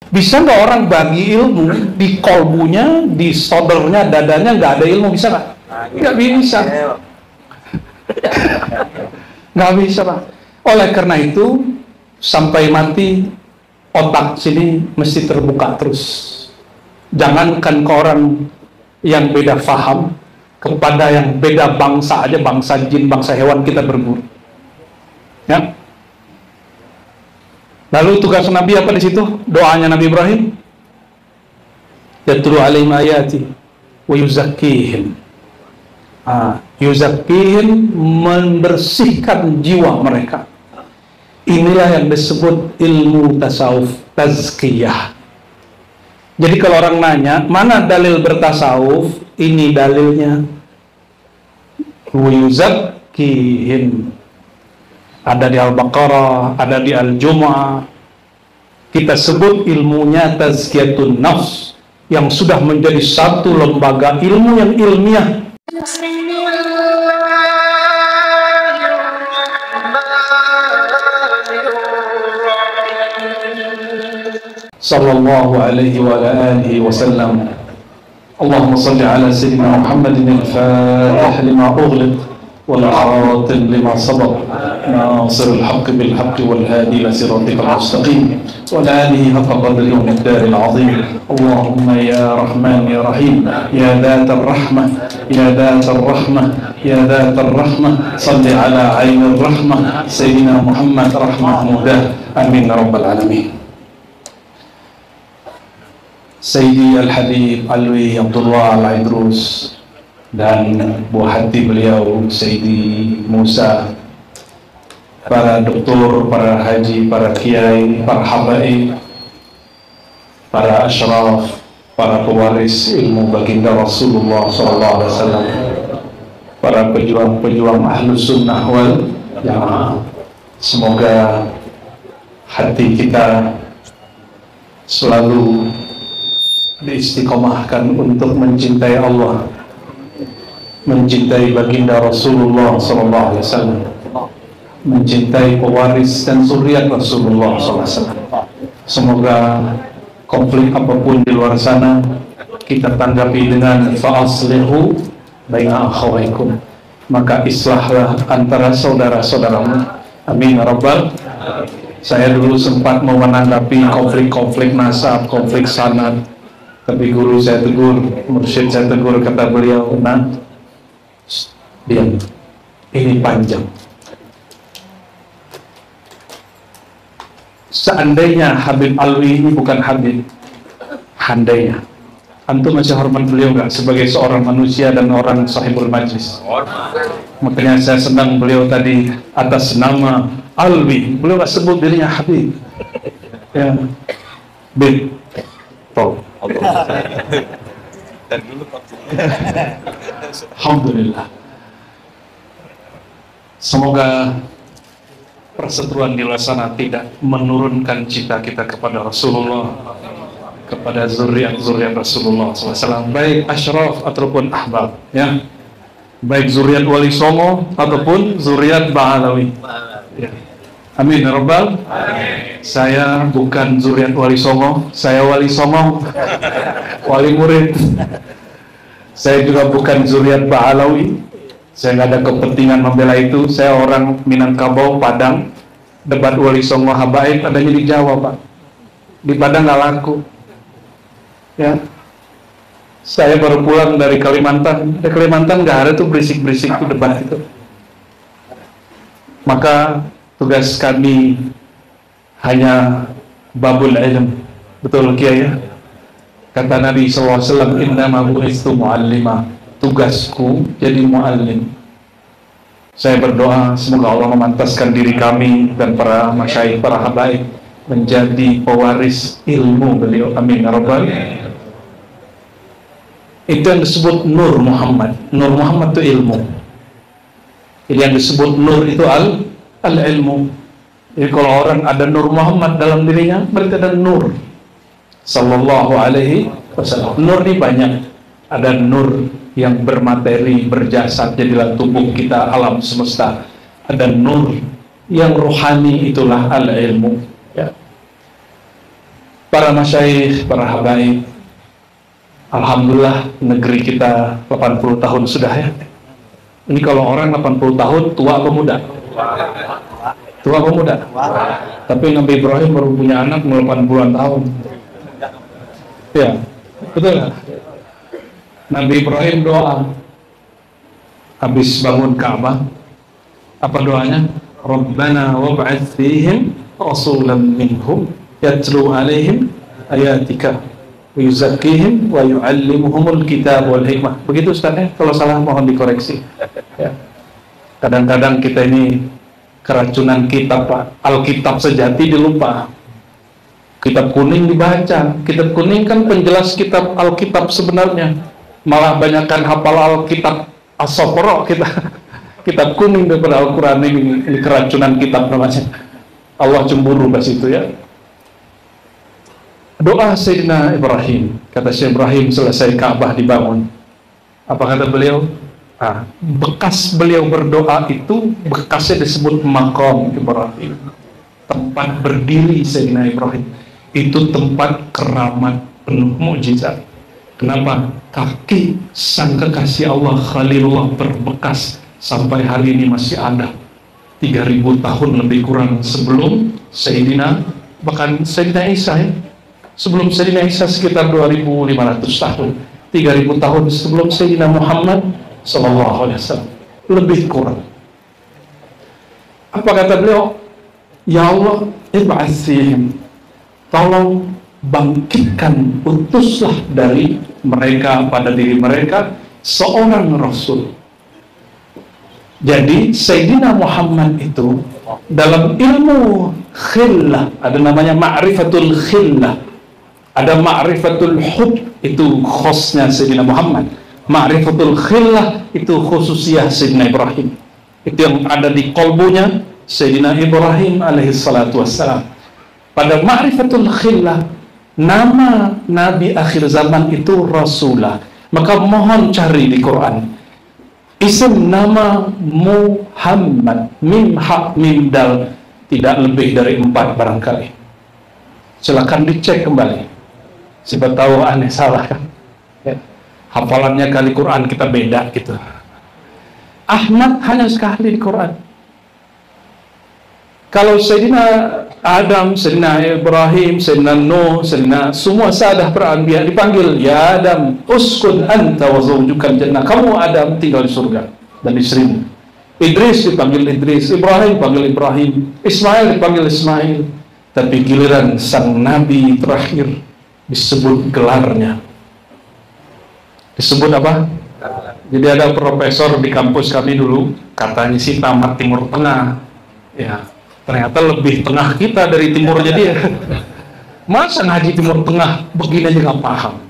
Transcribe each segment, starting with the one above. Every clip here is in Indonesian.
Bisa nggak orang bagi ilmu di kolbunya, di sodornya, dadanya nggak ada ilmu, bisa nggak? Nggak bisa. Nggak bisa, Pak. Oleh karena itu, sampai mati otak sini mesti terbuka terus. Jangankan ke orang yang beda faham, kepada yang beda bangsa aja, bangsa jin, bangsa hewan, kita berguru. Ya. Lalu tugas Nabi apa di situ? Doanya Nabi Ibrahim, yatlu alaihim ayati wa yuzakkihim. Yuzakkihim, membersihkan jiwa mereka. Inilah yang disebut ilmu tasawuf, tazkiyah. Jadi kalau orang nanya, mana dalil bertasawuf? Ini dalilnya. Wa yuzakkihim. Ada di Al-Baqarah, ada di Al-Jumu'ah. Kita sebut ilmunya tazkiyatun nafs, yang sudah menjadi satu lembaga ilmu yang ilmiah. Sallallahu alaihi wa alihi wa sallam. Allahumma salli ala sayyidina Muhammadin al-fatih lima ughliq والخاتم لما سبق ناصر الحق بالحق والهادي إلى صراطك المستقيم وعلى آله حق قدره ومقداره العظيم. اللهم يا رحمن يا رحيم يا ذات الرحمة يا ذات الرحمة يا ذات الرحمة صل على عين الرحمة سيدنا محمد رحمة مهداه آمين يا رب العالمين. Sayyidi Al-Habib Alwi Abdullah Al-Idrus dan buah hati beliau Sayyidi Musa, para doktor, para haji, para kiai, para habaib, para asyraf, para pewaris ilmu baginda Rasulullah SAW, para pejuang-pejuang ahlus sunnah wal jamaah. Semoga hati kita selalu diistiqomahkan untuk mencintai Allah, mencintai baginda Rasulullah SAW, mencintai pewaris dan zuriat Rasulullah SAW. Semoga konflik apapun di luar sana kita tanggapi dengan fa'aslihu baina akhawaikum, maka islahlah antara saudara-saudaramu. Amin ya rabbal. Saya dulu sempat mau menanggapi konflik-konflik nasab, konflik sanad, tapi guru saya tegur, mursyid saya tegur, kata beliau, nah, diam, ini panjang. Seandainya Habib Alwi ini bukan Habib, handainya, antum masih hormat beliau nggak sebagai seorang manusia dan orang sahibul majlis? Makanya saya senang beliau tadi atas nama Alwi, beliau nggak sebut dirinya Habib. Ya, Bib, toh. Alhamdulillah. Semoga perseteruan di luar sana tidak menurunkan cita kita kepada Rasulullah, kepada zuriat-zuriat Rasulullah SAW, baik asyraf ataupun ahbab, ya, baik zuriat Wali Songo ataupun zuriat Ba'alawi, ya. Amin ya rabbal. Saya bukan zuriat Wali Songo, saya Wali Songo, wali murid. Saya juga bukan zuriat Ba'alawi, saya nggak ada kepentingan membela itu. Saya orang Minangkabau, Padang. Debat Wali Songo habaib adanya di Jawa, Pak. Di Padang nggak laku. Ya, saya baru pulang dari Kalimantan. Di Kalimantan nggak ada tuh berisik-berisik tuh debat itu. Maka tugas kami hanya babul ilm. Betul Kiai ya? Kata Nabi SAW, innama bu'istu mu'allima, tugasku jadi mu'allim. Saya berdoa semoga Allah memantaskan diri kami dan para masyaikh, para habaib menjadi pewaris ilmu beliau. Amin ya rabbal. Itu yang disebut Nur Muhammad. Nur Muhammad itu ilmu. Jadi yang disebut Nur itu al-ilmu. Jadi kalau orang ada Nur Muhammad dalam dirinya, berarti ada Nur Sallallahu alaihi wasallam. Nur ini banyak. Ada nur yang bermateri, berjasad, jadilah tubuh kita, alam semesta. Ada nur yang rohani, itulah al-ilmu, ya. para masyayikh, para habaib. Alhamdulillah negeri kita 80 tahun sudah ya. Ini kalau orang 80 tahun tua apa muda? Tua apa muda? Tapi Nabi Ibrahim baru punya anak 80-an tahun. Ya, betul nggak? Nabi Ibrahim doa habis bangun Ka'bah. Apa doanya? Rabbana wab'ats fihim rasulan minhum yatlu alaihim ayatika wa yuzakkihim wa yu'allimuhumul kitab wal hikmah. Begitu Ustaz ya? Kalau salah mohon dikoreksi. Ya. Kadang-kadang kita ini keracunan kitab, Pak. Alkitab sejati dilupa. Kitab kuning dibaca. Kitab kuning kan penjelas kitab Alkitab sebenarnya. Malah banyakkan hafal Alkitab As-Sofro kita. Kitab kuning daripada Al-Quran. Ini keracunan kitab namanya. Allah cemburu ke situ ya. Doa Sayyidina Ibrahim, kata Syekh Ibrahim selesai Ka'bah dibangun, apa kata beliau? Bekas beliau berdoa itu bekasnya disebut maqam Ibrahim, tempat berdiri Sayyidina Ibrahim. Itu tempat keramat penuh mukjizat. Kenapa? Kaki sang kekasih Allah Khalilullah berbekas sampai hari ini masih ada. 3000 tahun lebih kurang sebelum Sayyidina, bahkan Sayyidina Isa ya. Sebelum Sayyidina Isa sekitar 2500 tahun, 3000 tahun sebelum Sayyidina Muhammad SAW, lebih kurang. Apa kata beliau? Ya Allah, ib'ats fihim, tolong bangkitkan, utuslah dari mereka, pada diri mereka seorang Rasul. Jadi Sayyidina Muhammad itu dalam ilmu khillah ada namanya ma'rifatul khillah, ada ma'rifatul hub, itu khosnya Sayyidina Muhammad. Ma'rifatul khillah itu khususiyah Sayyidina Ibrahim. Itu yang ada di kolbunya Sayyidina Ibrahim alaihissalatu wassalam. Pada ma'rifatul khillah, nama Nabi akhir zaman itu Rasulah. Maka mohon cari di Quran isim nama Muhammad, mim hak mim dal, tidak lebih dari 4 barangkali. Silakan dicek kembali. Siapa tahu aneh salah kan ya. Hafalannya kali Quran kita beda gitu. Ahmad hanya sekali di Quran. Kalau Sayyidina Adam, Sayyidina Ibrahim, Sayyidina Nuh, Sayyidina semua sahadah beranbiya dipanggil ya Adam uskun anta wa zawjukal jannah, kamu Adam tinggal di surga dan istrimu. Idris dipanggil Idris, Ibrahim dipanggil Ibrahim, Ismail dipanggil Ismail. Tapi giliran sang Nabi terakhir disebut gelarnya. Disebut apa? Jadi ada profesor di kampus kami dulu, katanya sih tamat Timur Tengah. Ya, ternyata lebih tengah kita dari timurnya dia. Masa ngaji Timur Tengah begini aja nggak paham?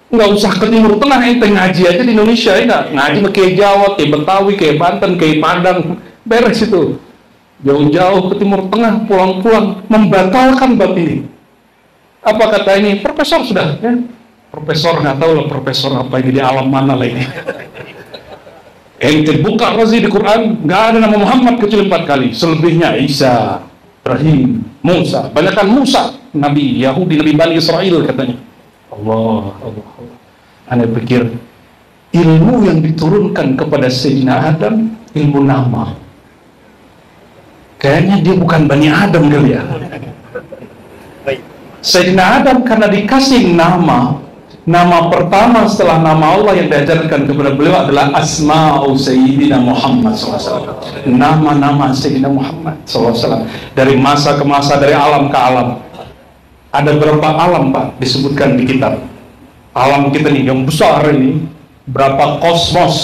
Nggak usah ke Timur Tengah, ente ngaji aja di Indonesia ya. Ngaji kayak Jawa, kayak Betawi, kayak Banten, kayak Padang, beres itu. Jauh-jauh ke Timur Tengah, pulang-pulang membatalkan bab ini. Apa kata ini? Profesor sudah ya? Profesor nggak tahu lah profesor apa ini, di alam mana lah ini. Ente buka razi di Quran, nggak ada nama Muhammad kecuali 4 kali. Selebihnya Isa, Ibrahim, Musa. Banyakkan Musa, Nabi Yahudi, Nabi Bani Israel katanya. Allah. Anda pikir ilmu yang diturunkan kepada Sayyidina Adam ilmu nama. Kayaknya dia bukan Bani Adam kali ya. Sayyidina Adam karena dikasih nama pertama setelah nama Allah yang diajarkan kepada beliau adalah Asma'u Sayyidina Muhammad SAW. Nama-nama Sayyidina Muhammad SAW. Dari masa ke masa, dari alam ke alam. Ada berapa alam Pak disebutkan di kitab? Alam kita nih yang besar ini, berapa kosmos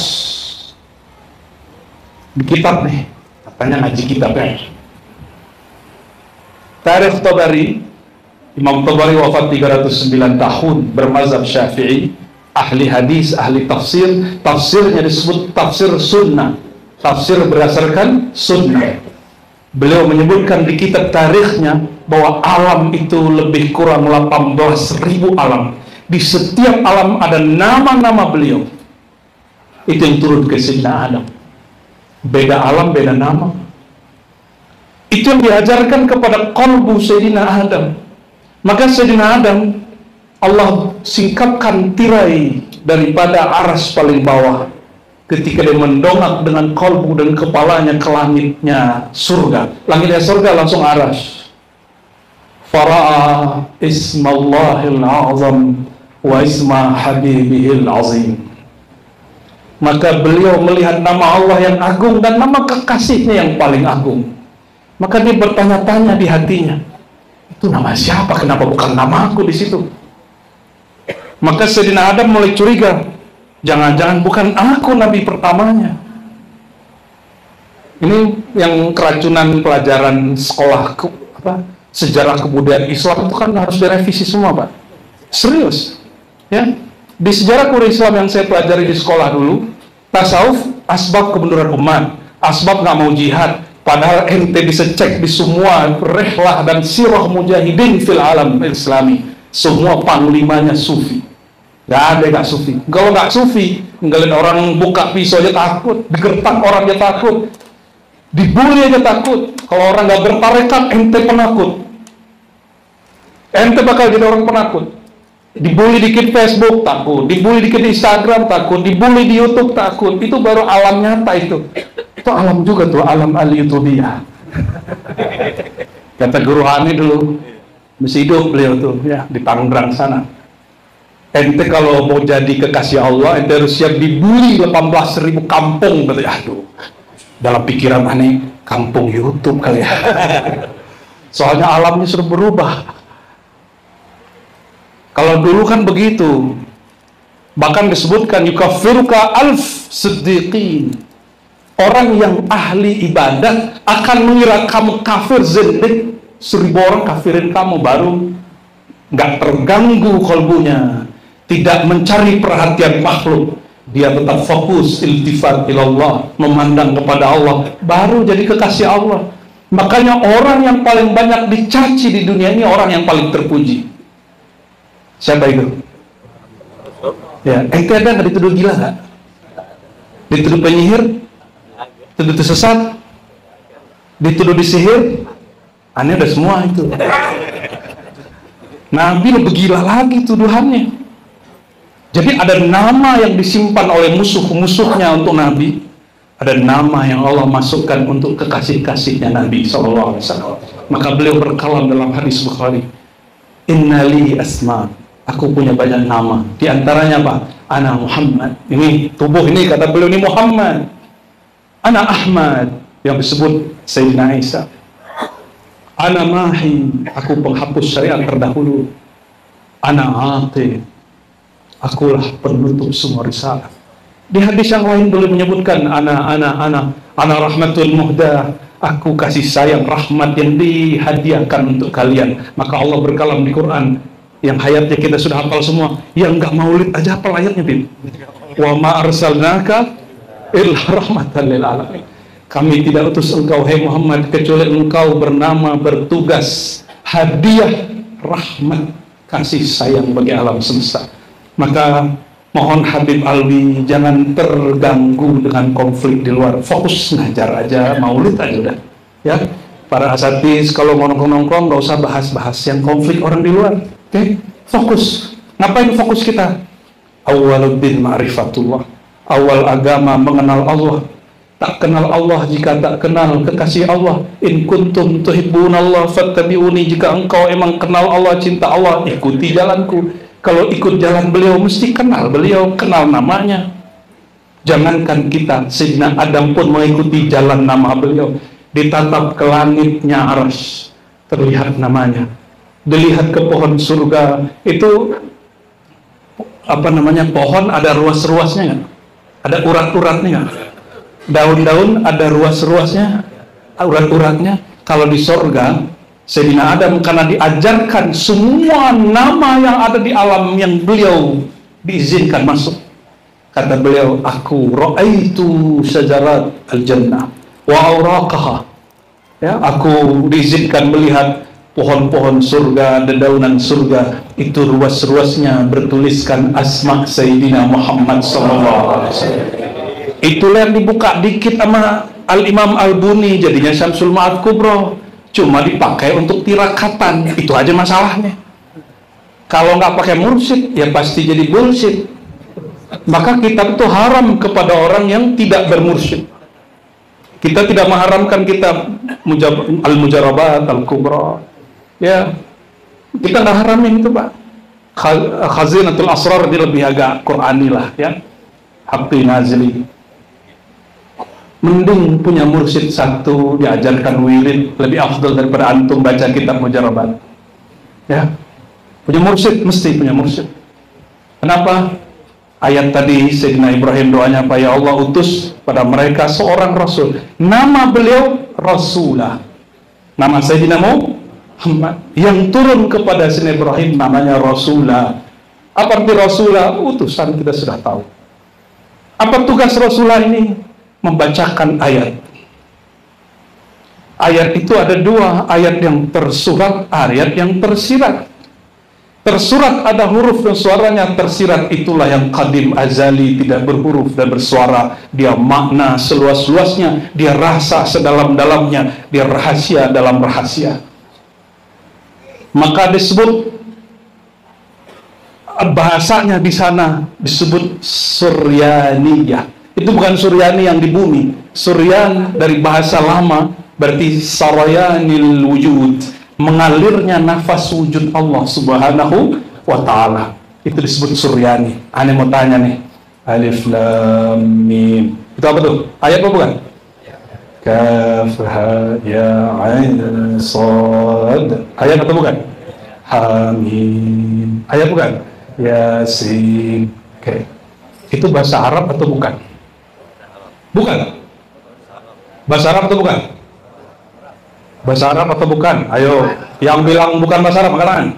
di kitab nih. Katanya ngaji kitab ya. Tarikh Tabari, Imam Tabari wafat 309 tahun, bermazhab Syafi'i, ahli hadis, ahli tafsir. Tafsirnya disebut tafsir sunnah, tafsir berdasarkan sunnah. Beliau menyebutkan di kitab tarikhnya bahwa alam itu lebih kurang 18.000 alam. Di setiap alam ada nama-nama beliau. Itu yang turun ke Sayyidina Adam. Beda alam, beda nama. Itu yang diajarkan kepada qalbu Sayyidina Adam. Maka Sayyidina Adam, Allah singkapkan tirai daripada aras paling bawah ketika dia mendongak dengan kolbu dan kepalanya ke langitnya surga. Langitnya surga langsung aras. Fara'a ismallahil azam wa isma habibihil azim. Maka beliau melihat nama Allah yang agung dan nama kekasihnya yang paling agung. Maka dia bertanya-tanya di hatinya, itu nama siapa? Kenapa bukan namaku di situ? Maka Sayyidina Adam mulai curiga, jangan-jangan bukan aku nabi pertamanya. Ini yang keracunan pelajaran sekolah sejarah kebudayaan Islam itu kan harus direvisi semua, Pak. Serius, ya. Di sejarah kebudayaan Islam yang saya pelajari di sekolah dulu, tasawuf asbab kemunduran umat, asbab nggak mau jihad. Padahal ente bisa cek di semua rehlah dan sirah mujahidin fil alam islami, semua panglimanya sufi. Gak ada gak sufi. Kalau gak sufi, ngeliat orang buka pisau aja takut, digertak orang aja takut, dibully aja takut. Kalau orang gak bertarekat, ente penakut. Ente bakal jadi orang penakut. Dibully dikit Facebook takut, dibully dikit Instagram takut, dibully di YouTube takut. Itu baru alam nyata itu. Itu alam juga tuh, alam al-youtubiyah. Kata Guru Hani dulu, masih hidup beliau tuh ya di Tangerang sana. Ente kalau mau jadi kekasih Allah, ente harus siap dibully 18.000 kampung. Berarti, aduh, dalam pikiran aneh, kampung YouTube kali ya. Soalnya alamnya sudah berubah. Kalau dulu kan begitu. Bahkan disebutkan yukafiruka alf siddiqin. Orang yang ahli ibadah akan mengira kamu kafir zindik. 1000 orang kafirin kamu baru nggak terganggu kolbunya, tidak mencari perhatian makhluk, dia tetap fokus iltifat ilallah, memandang kepada Allah, baru jadi kekasih Allah. Makanya orang yang paling banyak dicaci di dunia ini orang yang paling terpuji. Siapa itu? Ya, ente ada nggak dituduh gila nggak? Dituduh penyihir? Dituduh sesat? Dituduh disihir? Aneh udah semua itu. Nabi lebih gila lagi tuduhannya. Jadi ada nama yang disimpan oleh musuh-musuhnya untuk Nabi, ada nama yang Allah masukkan untuk kekasih-kasihnya Nabi SAW. Maka beliau berkalam dalam hadis Bukhari, innali asma, aku punya banyak nama. Di antaranya apa? Ana Muhammad. Ini tubuh ini kata beliau ini Muhammad. Ana Ahmad, yang disebut Sayyidina Isa. Ana Mahi, aku penghapus syariat terdahulu. Ana Ati, akulah penutup semua risalah. Di hadis yang lain boleh menyebutkan ana rahmatul muhda, aku kasih sayang rahmat yang dihadiahkan untuk kalian. Maka Allah berkalam di Quran yang hayatnya kita sudah hafal semua, yang nggak maulid aja hafal ayatnya, Bin. Wa ma arsalnaka illa rahmatan lil alamin. Kami tidak utus engkau hai Muhammad kecuali engkau bernama bertugas hadiah rahmat kasih sayang bagi alam semesta. Maka mohon Habib Alwi jangan terganggu dengan konflik di luar, fokus ngajar aja, maulid aja udah ya. Para asatiz kalau mau nongkrong-nongkrong nggak usah bahas-bahas yang konflik orang di luar, oke? Fokus. Ngapain fokus kita? Awwaluddin ma'rifatullah, awal agama mengenal Allah. Tak kenal Allah jika tak kenal kekasih Allah. In kuntum tuhibbunallah fattabi'uni, jika engkau emang kenal Allah, cinta Allah, ikuti jalanku. Kalau ikut jalan beliau mesti kenal beliau, kenal namanya. Jangankan kita, Sayyidina Adam pun mengikuti jalan nama beliau. Ditatap ke langitnya arsy, terlihat namanya. Dilihat ke pohon surga, itu apa namanya, pohon ada ruas-ruasnya nggak? Ada urat-uratnya nggak? Daun-daun ada ruas-ruasnya, urat-uratnya. Kalau di surga, Sayyidina Adam karena diajarkan semua nama yang ada di alam yang beliau diizinkan masuk. Kata beliau, aku ra'aitu syajarat al-jannah wa awraqaha. Ya, aku diizinkan melihat pohon-pohon surga, dedaunan surga, itu ruas-ruasnya bertuliskan asma Sayyidina Muhammad SAW. Itulah yang dibuka dikit sama Al-Imam Al-Buni, jadinya Syamsul Ma'ad Kubro. Cuma dipakai untuk tirakatan, itu aja masalahnya. Kalau nggak pakai mursyid, ya pasti jadi bullshit. Maka kitab itu haram kepada orang yang tidak bermursyid. Kita tidak mengharamkan kitab Al-Mujarabat, Al-Kubra. Ya, kita nggak haramin itu, Pak. Khazinatul Asrar dia lebih agak Qur'ani lah, ya. Haqqi nazili. Mending punya mursyid satu, diajarkan wirid, lebih afdal daripada antum baca kitab Mujarabat. Ya. Punya mursyid, mesti punya mursyid. Kenapa? Ayat tadi Sayyidina Ibrahim doanya apa? Ya Allah, utus pada mereka seorang rasul. Nama beliau Rasulah. Nama Sayyidina Muhammad yang turun kepada Sayyidina Ibrahim namanya Rasulah. Apa arti Rasulah? Utusan, kita sudah tahu. Apa tugas Rasulah ini? Membacakan ayat. Ayat itu ada dua, ayat yang tersurat, ayat yang tersirat. Tersurat ada huruf dan suaranya, tersirat itulah yang qadim azali, tidak berhuruf dan bersuara. Dia makna seluas-luasnya, dia rasa sedalam-dalamnya, dia rahasia dalam rahasia. Maka disebut bahasanya di sana disebut Suryaniyah. Itu bukan Suryani yang di bumi. Suryan dari bahasa lama berarti sarayanil wujud, mengalirnya nafas wujud Allah subhanahu wa ta'ala. Itu disebut Suryani. Aneh mau tanya nih, Alif Lam Mim, itu apa tuh? Ayat apa bukan? Kaf Ha Ya Ain Sad, ayat apa bukan? Hamim, ayat bukan? Yasin. Oke. Itu bahasa Arab atau bukan? Bukan. Bahasa Arab atau bukan? Bahasa Arab atau bukan? Ayo, yang bilang bukan bahasa Arab, angkat tangan.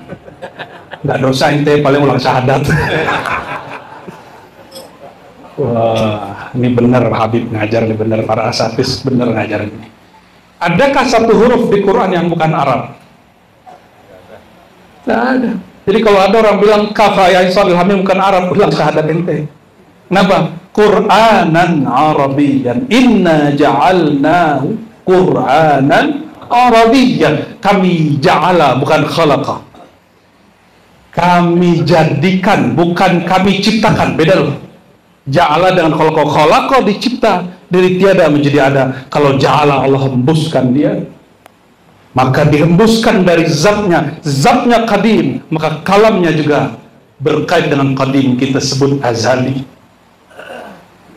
Nggak dosa ente, paling ulang syahadat. Wah, ini benar Habib ngajar, ini benar para asatidz benar ngajar ini. Adakah satu huruf di Quran yang bukan Arab? Tidak ada. Jadi kalau ada orang bilang kaf ya Isal Hamim bukan Arab, ulang syahadat ente. Kenapa? Qur'anan Arabiyyan. Inna ja'alnahu Qur'anan Arabiyyan. Kami ja'ala, bukan khalaqa. Kami jadikan, bukan kami ciptakan. Beda loh. Ja'ala dengan khalaqa. Khalaqa dicipta dari tiada menjadi ada. Kalau ja'ala, Allah hembuskan dia. Maka dihembuskan dari zatnya. Zatnya qadim, maka kalamnya juga berkait dengan qadim, kita sebut azali.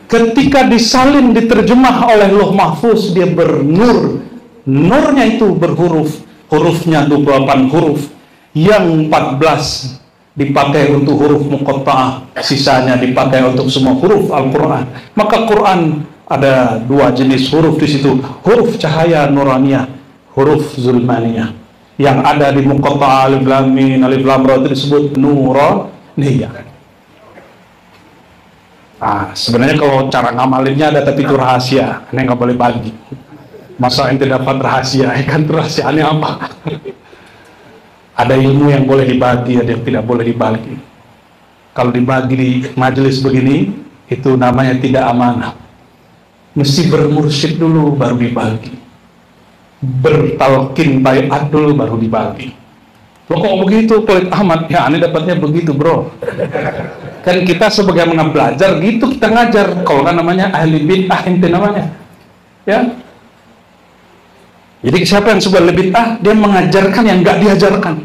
Ketika disalin, diterjemah oleh Lauh Mahfuz, dia bernur. Nurnya itu berhuruf. Hurufnya 28 huruf. Yang 14 dipakai untuk huruf muqatta'ah, sisanya dipakai untuk semua huruf Al-Quran. Maka Quran ada dua jenis huruf di situ. Huruf cahaya nuraniyah, huruf zulmaniyah. Yang ada di muqatta'ah alif lam mim, alif lam ra itu disebut nuraniyah. Sebenarnya kalau cara ngamalinnya ada, tapi itu rahasia. Ini nggak boleh bagi. Masa ente dapat rahasia, kan rahasianya apa? Ada ilmu yang boleh dibagi, ada yang tidak boleh dibagi. Kalau dibagi di majelis begini, itu namanya tidak amanah. Mesti bermursyid dulu baru dibagi. Bertalqin baiat dulu baru dibagi. Loh kok begitu Pelit Ahmad? Ya aneh dapatnya begitu bro. Kan kita sebagai belajar gitu kita ngajar. Kalau kan namanya ahli bid'ah ente namanya. Ya. Jadi siapa yang sebuah bid'ah, dia mengajarkan yang enggak diajarkan.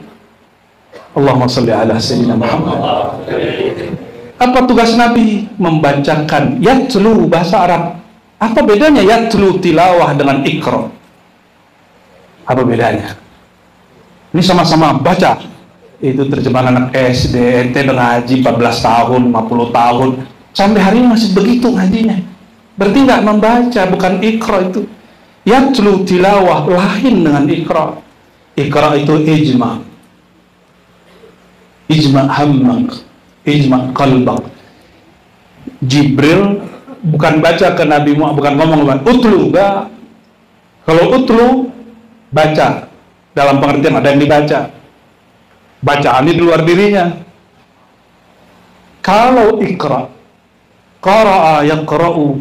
Allahumma sholli ala sayyidina Muhammad. Apa tugas Nabi? Membacakan yatlu, bahasa Arab. Apa bedanya yatlu tilawah dengan iqra? Apa bedanya? Ini sama-sama baca. Itu terjemahan anak SD, ente ngaji 14 tahun, 50 tahun. Sampai hari ini masih begitu ngajinya. Berarti nggak membaca, bukan iqra itu. Yatlu tilawah lain dengan iqra. Iqra itu ijma. Ijma hammak, ijma qalbak. Jibril bukan baca ke Nabi Muhammad, bukan ngomong utlu, enggak. Kalau utlu baca, dalam pengertian ada yang dibaca. Bacaan di luar dirinya. Kalau iqra, qara'a yaqra'u,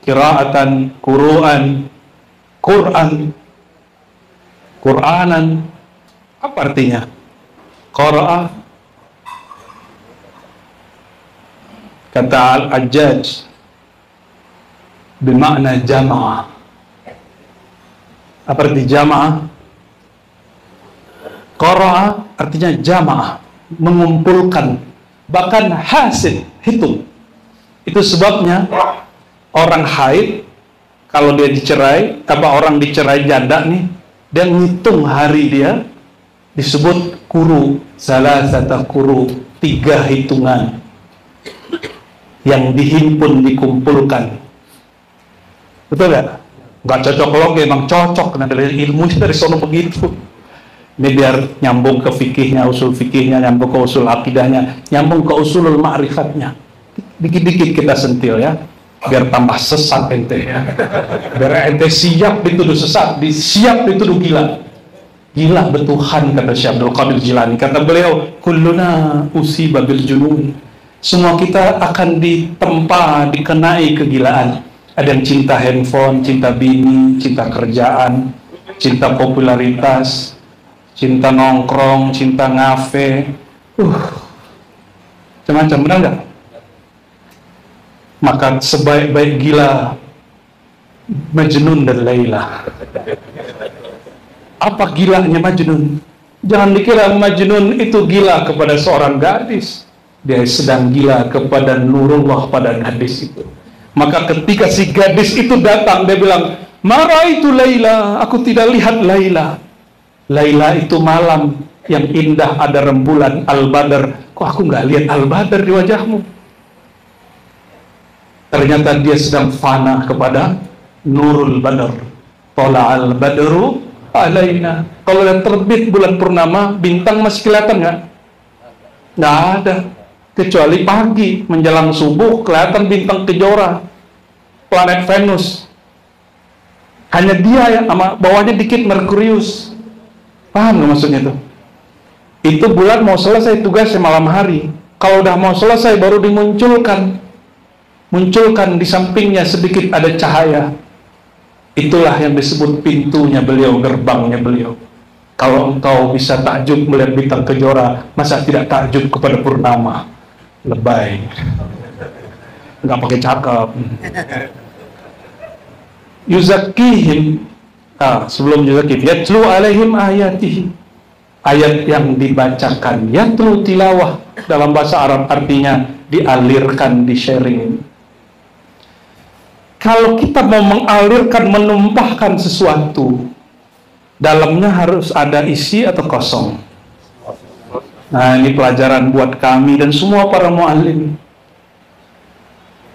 qira'atan, Qur'an, Qur'an, Qur'anan. Apa artinya? Qara'a Kata Al-Ajjaj, bermakna jama'ah. Apa arti jama'ah? Qara'a artinya jama'ah, mengumpulkan, bahkan hasil, hitung. Itu sebabnya orang haid, kalau dia dicerai, orang dicerai janda nih, dia ngitung hari dia, disebut kuru, salasata kuru, 3 hitungan yang dihimpun, dikumpulkan. Betul gak? Gak cocok logi, emang cocok, nah dari ilmunya dari sono begitu. Ini biar nyambung ke fikihnya, usul fikihnya, nyambung ke usul akidahnya, nyambung ke usulul ma'rifatnya. Dikit-dikit kita sentil ya, biar tambah sesat ente ya. Biar ente siap dituduh sesat, siap dituduh gila. Gila betuhan, kata Syekh Abdul Qadir Jilani. Kata beliau, kulluna usiba bil junun. Semua kita akan ditempa, dikenai kegilaan. Ada yang cinta handphone, cinta bini, cinta kerjaan, cinta popularitas, cinta nongkrong, cinta ngafe, macam-macam, benar nggak? Maka sebaik-baik gila Majnun dan Laila. Apa gilanya Majnun? Jangan dikira Majnun itu gila kepada seorang gadis. Dia sedang gila kepada nurullah pada gadis itu. Maka ketika si gadis itu datang, dia bilang, "Mara itu Laila, aku tidak lihat Laila." Laila itu malam yang indah, ada rembulan Al-Badr. Kok aku nggak lihat Al-Badr di wajahmu? Ternyata dia sedang fana kepada Nurul Badr. Tola al-Badru alaina. Kalau yang terbit bulan purnama, bintang masih kelihatan nggak? Nggak ada. Kecuali pagi menjelang subuh kelihatan bintang kejora, planet Venus. Hanya dia ya, sama bawahnya dikit Merkurius. Paham nggak maksudnya itu? Itu bulan mau selesai tugasnya malam hari. Kalau udah mau selesai baru dimunculkan. Munculkan di sampingnya sedikit ada cahaya. Itulah yang disebut pintunya beliau, gerbangnya beliau. Kalau engkau bisa takjub melihat bintang kejora, masa tidak takjub kepada purnama? Lebay, nggak pakai cakep. Yuzakihim, sebelum yuzakihim, yatlu alaihim ayatihi, ayat yang dibacakan. Yatlu tilawah dalam bahasa Arab artinya dialirkan, di sharing. Kalau kita mau mengalirkan, menumpahkan sesuatu, dalamnya harus ada isi atau kosong. Nah, ini pelajaran buat kami dan semua para mu'allim.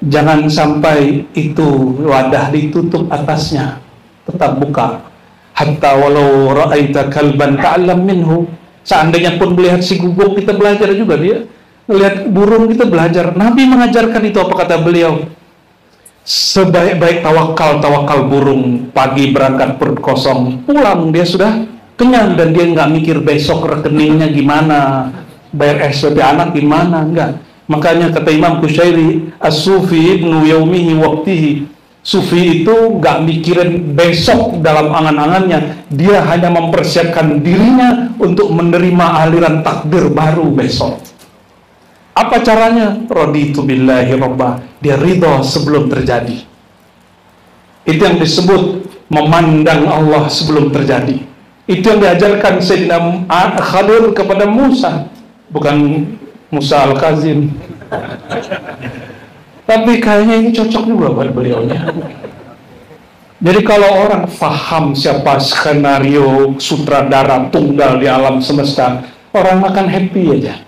Jangan sampai itu wadah ditutup atasnya, tetap buka. Hatta walau ra'aita kalban ta'lam minhu. Seandainya pun melihat si guguk, kita belajar juga dia. Melihat burung, kita belajar. Nabi mengajarkan itu, apa kata beliau? Sebaik-baik tawakal burung, pagi berangkat perut kosong, pulang dia sudah kenyang dan dia nggak mikir besok rekeningnya gimana, bayar SPP anak gimana, enggak. Makanya kata Imam Kusyairi, as-sufi ibnu yaumihi waqtihi. Sufi itu nggak mikirin besok dalam angan-angannya, dia hanya mempersiapkan dirinya untuk menerima aliran takdir baru besok. Apa caranya? Raditu billahi rabba. Dia ridho sebelum terjadi. Itu yang disebut memandang Allah sebelum terjadi. Itu yang diajarkan Sayyidina Khadir kepada Musa, bukan Musa Al-Kazim. Tapi kayaknya ini cocok juga buat beliaunya. Jadi kalau orang faham siapa skenario sutradara tunggal di alam semesta, orang akan happy aja.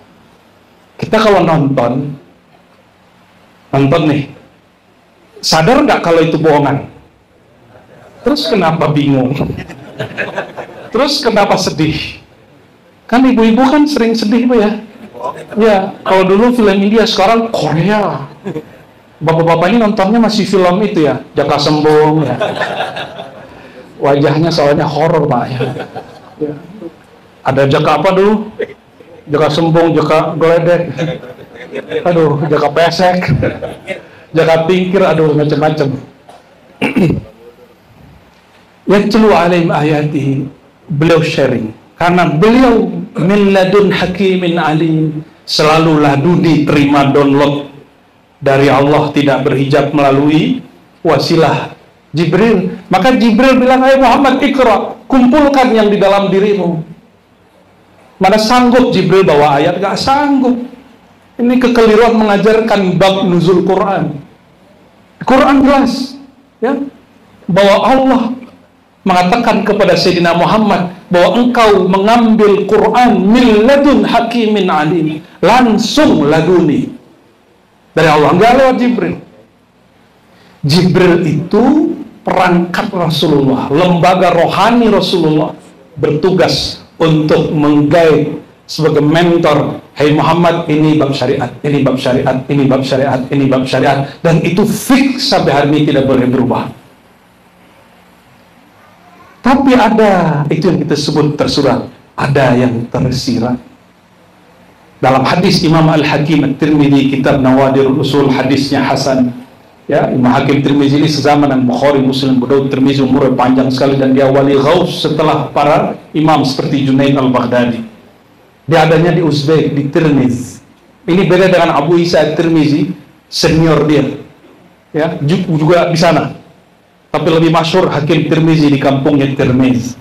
Kita kalau nonton nih, sadar nggak kalau itu bohongan? Terus kenapa bingung? Terus kenapa sedih? Kan ibu-ibu kan sering sedih, Bu ya? Ya, kalau dulu film India, sekarang Korea. Bapak-bapak ini nontonnya masih film itu ya, Jaka Sembung ya. Wajahnya soalnya horor, Pak ya. Ya. Ada Jaka apa dulu? Jaka Sembung, Jaka Geledek. Aduh, Jaka Pesek. Jaka Tingkir, aduh macam-macam. Yatlu alaihim ayatihi, beliau sharing. Karena beliau min ladun hakimin alim, selalu laduni terima download dari Allah tidak berhijab melalui wasilah Jibril. Maka Jibril bilang, "Hai Muhammad, Iqra, kumpulkan yang di dalam dirimu." Mana sanggup Jibril bawa ayat? Gak sanggup. Ini kekeliruan mengajarkan bab nuzul Quran. Quran jelas, ya, bahwa Allah mengatakan kepada Sayyidina Muhammad bahwa engkau mengambil Quran min ladun hakimin alim, langsung laduni dari Allah, enggak lewat Jibril. Jibril itu perangkat Rasulullah, lembaga rohani Rasulullah, bertugas untuk menggait sebagai mentor. Hai Muhammad, ini bab syariat, ini bab syariat, ini bab syariat, ini bab syariat, dan itu fix sampai hari ini tidak boleh berubah. Tapi ada, itu yang kita sebut tersurat, ada yang tersirat. Dalam hadis Imam Al-Hakim At-Tirmidzi, kitab Nawadirul Usul, hadisnya Hasan. Ya, Imam Hakim Tirmidzi ini sezaman dengan Bukhari, Muslim, Abu Daud. Tirmidzi umurnya panjang sekali dan dia wali ghaus setelah para imam seperti Junaid Al-Baghdadi. Dia adanya di Uzbek, di Tirmiz. Ini beda dengan Abu Isa At-Tirmidzi, senior dia. Ya, juga di sana. Tapi lebih masyhur Hakim Tirmizi di kampungnya Tirmiz.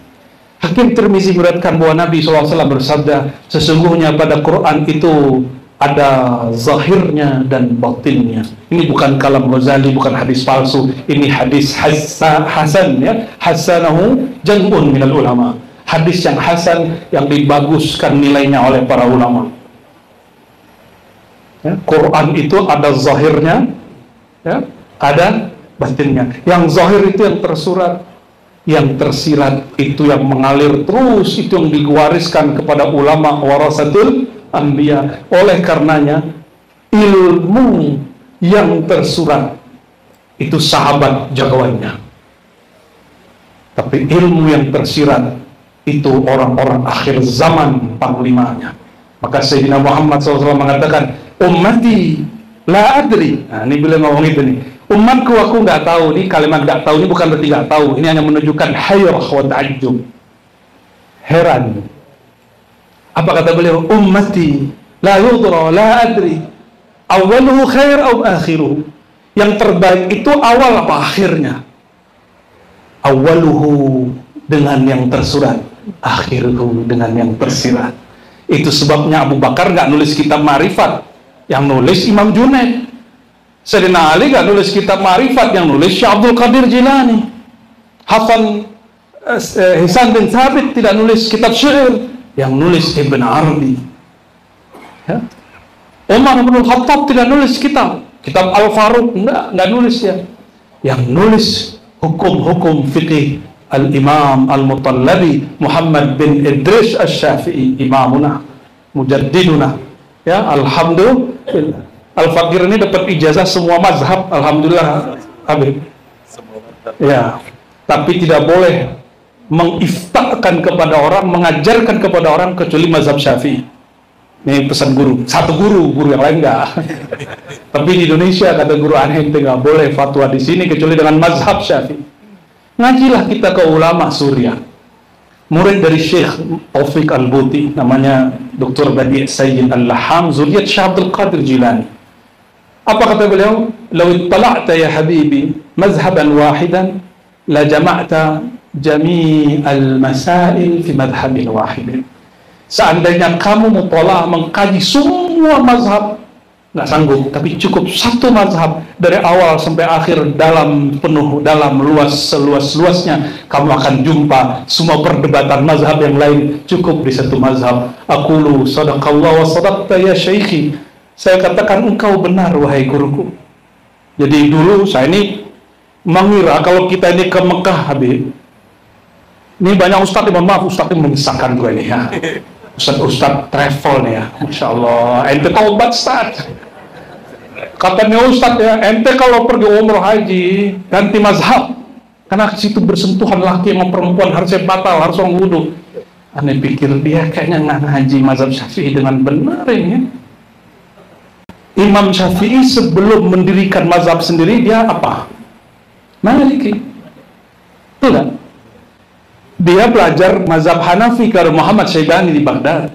Hakim Tirmizi meriwayatkan bahwa Nabi SAW bersabda, sesungguhnya pada Quran itu ada zahirnya dan batinnya. Ini bukan kalam Ghazali, bukan hadis palsu. Ini hadis hasan, ya. Hasanahu jam'un minal ulama. Hadis yang hasan, yang dibaguskan nilainya oleh para ulama. Ya, Quran itu ada zahirnya, ya, ada batinnya. Yang zahir itu yang tersurat, yang tersirat itu yang mengalir terus, itu yang diwariskan kepada ulama warasatul anbiya. Oleh karenanya ilmu yang tersurat itu sahabat jagoannya, tapi ilmu yang tersirat itu orang-orang akhir zaman panglimanya. Maka Sayyidina Muhammad SAW mengatakan, ummati la adri. Nah, ini beliau ngomong itu nih, umatku aku nggak tahu. Ini kalimat nggak tahu ini bukan berarti nggak tahu, ini hanya menunjukkan hayrah wa ta'ajjub, heran. Apa kata beliau? Ummati la yudra la adri awaluhu khair atau akhiruhu. Yang terbaik itu awal apa akhirnya? Awaluhu dengan yang tersurat, akhiruhu dengan yang tersirat. Itu sebabnya Abu Bakar nggak nulis kitab Ma'rifat, yang nulis Imam Junaid. Sayyidina Ali nggak nulis kitab Ma'rifat, yang nulis Syekh Abdul Qadir Jilani. Hasan bin Thabit tidak nulis kitab syair, yang nulis Ibn Arabi. Ya. Umar bin Khattab tidak nulis kitab Al-Faruq, enggak nulis ya. Yang nulis hukum-hukum fikih Al-Imam Al-Mutallabi Muhammad bin Idris Asy-Syafi'i, imamuna, mujaddiduna. Ya, alhamdulillah. Al-Faqir ini dapat ijazah semua mazhab, alhamdulillah, Habib. Ya, tapi tidak boleh mengiftakkan kepada orang, mengajarkan kepada orang kecuali mazhab Syafi'i. Ini pesan guru, satu guru yang lain enggak. Tapi di Indonesia kata guru aneh, nggak boleh fatwa di sini kecuali dengan mazhab Syafi'i. Ngajilah kita ke ulama Suriah. Murid dari Syekh Taufik Al-Buti, namanya Dr. Badi' Sayyid Al-Laham, zuriyat Syekh Abdul Qadir Jilani. Apa kata beliau? "Law ittala'ta ya habibi mazhaban wahidan la jama'ta jami'al masail fi madhhabin wahidin." Seandainya kamu mutolak mengkaji semua mazhab, nggak sanggup, tapi cukup satu mazhab dari awal sampai akhir dalam seluas-luasnya, kamu akan jumpa semua perdebatan mazhab yang lain cukup di satu mazhab. Aqulu sadaqallah wa sadaqta ya syaikhi. Saya katakan engkau benar wahai guruku. Jadi dulu saya ini mengira kalau kita ini ke Mekah, Habib, ini banyak ustadz, mohon maaf, ustadz ini memisahkan gue ini ya. Ustadz travel nih ya, Masya Allah, ente taubat Ustadz. Katanya Ustadz ya, ente kalau pergi umroh haji, ganti mazhab. Karena situ bersentuhan laki sama perempuan, harusnya batal, harus orang wudhu. Aneh pikir dia kayaknya nggak ngaji mazhab Syafi'i dengan benar ini. Imam Syafi'i sebelum mendirikan mazhab sendiri, dia apa? Maliki. Betul kan? Dia belajar mazhab Hanafi ke Muhammad Syaibani di Baghdad,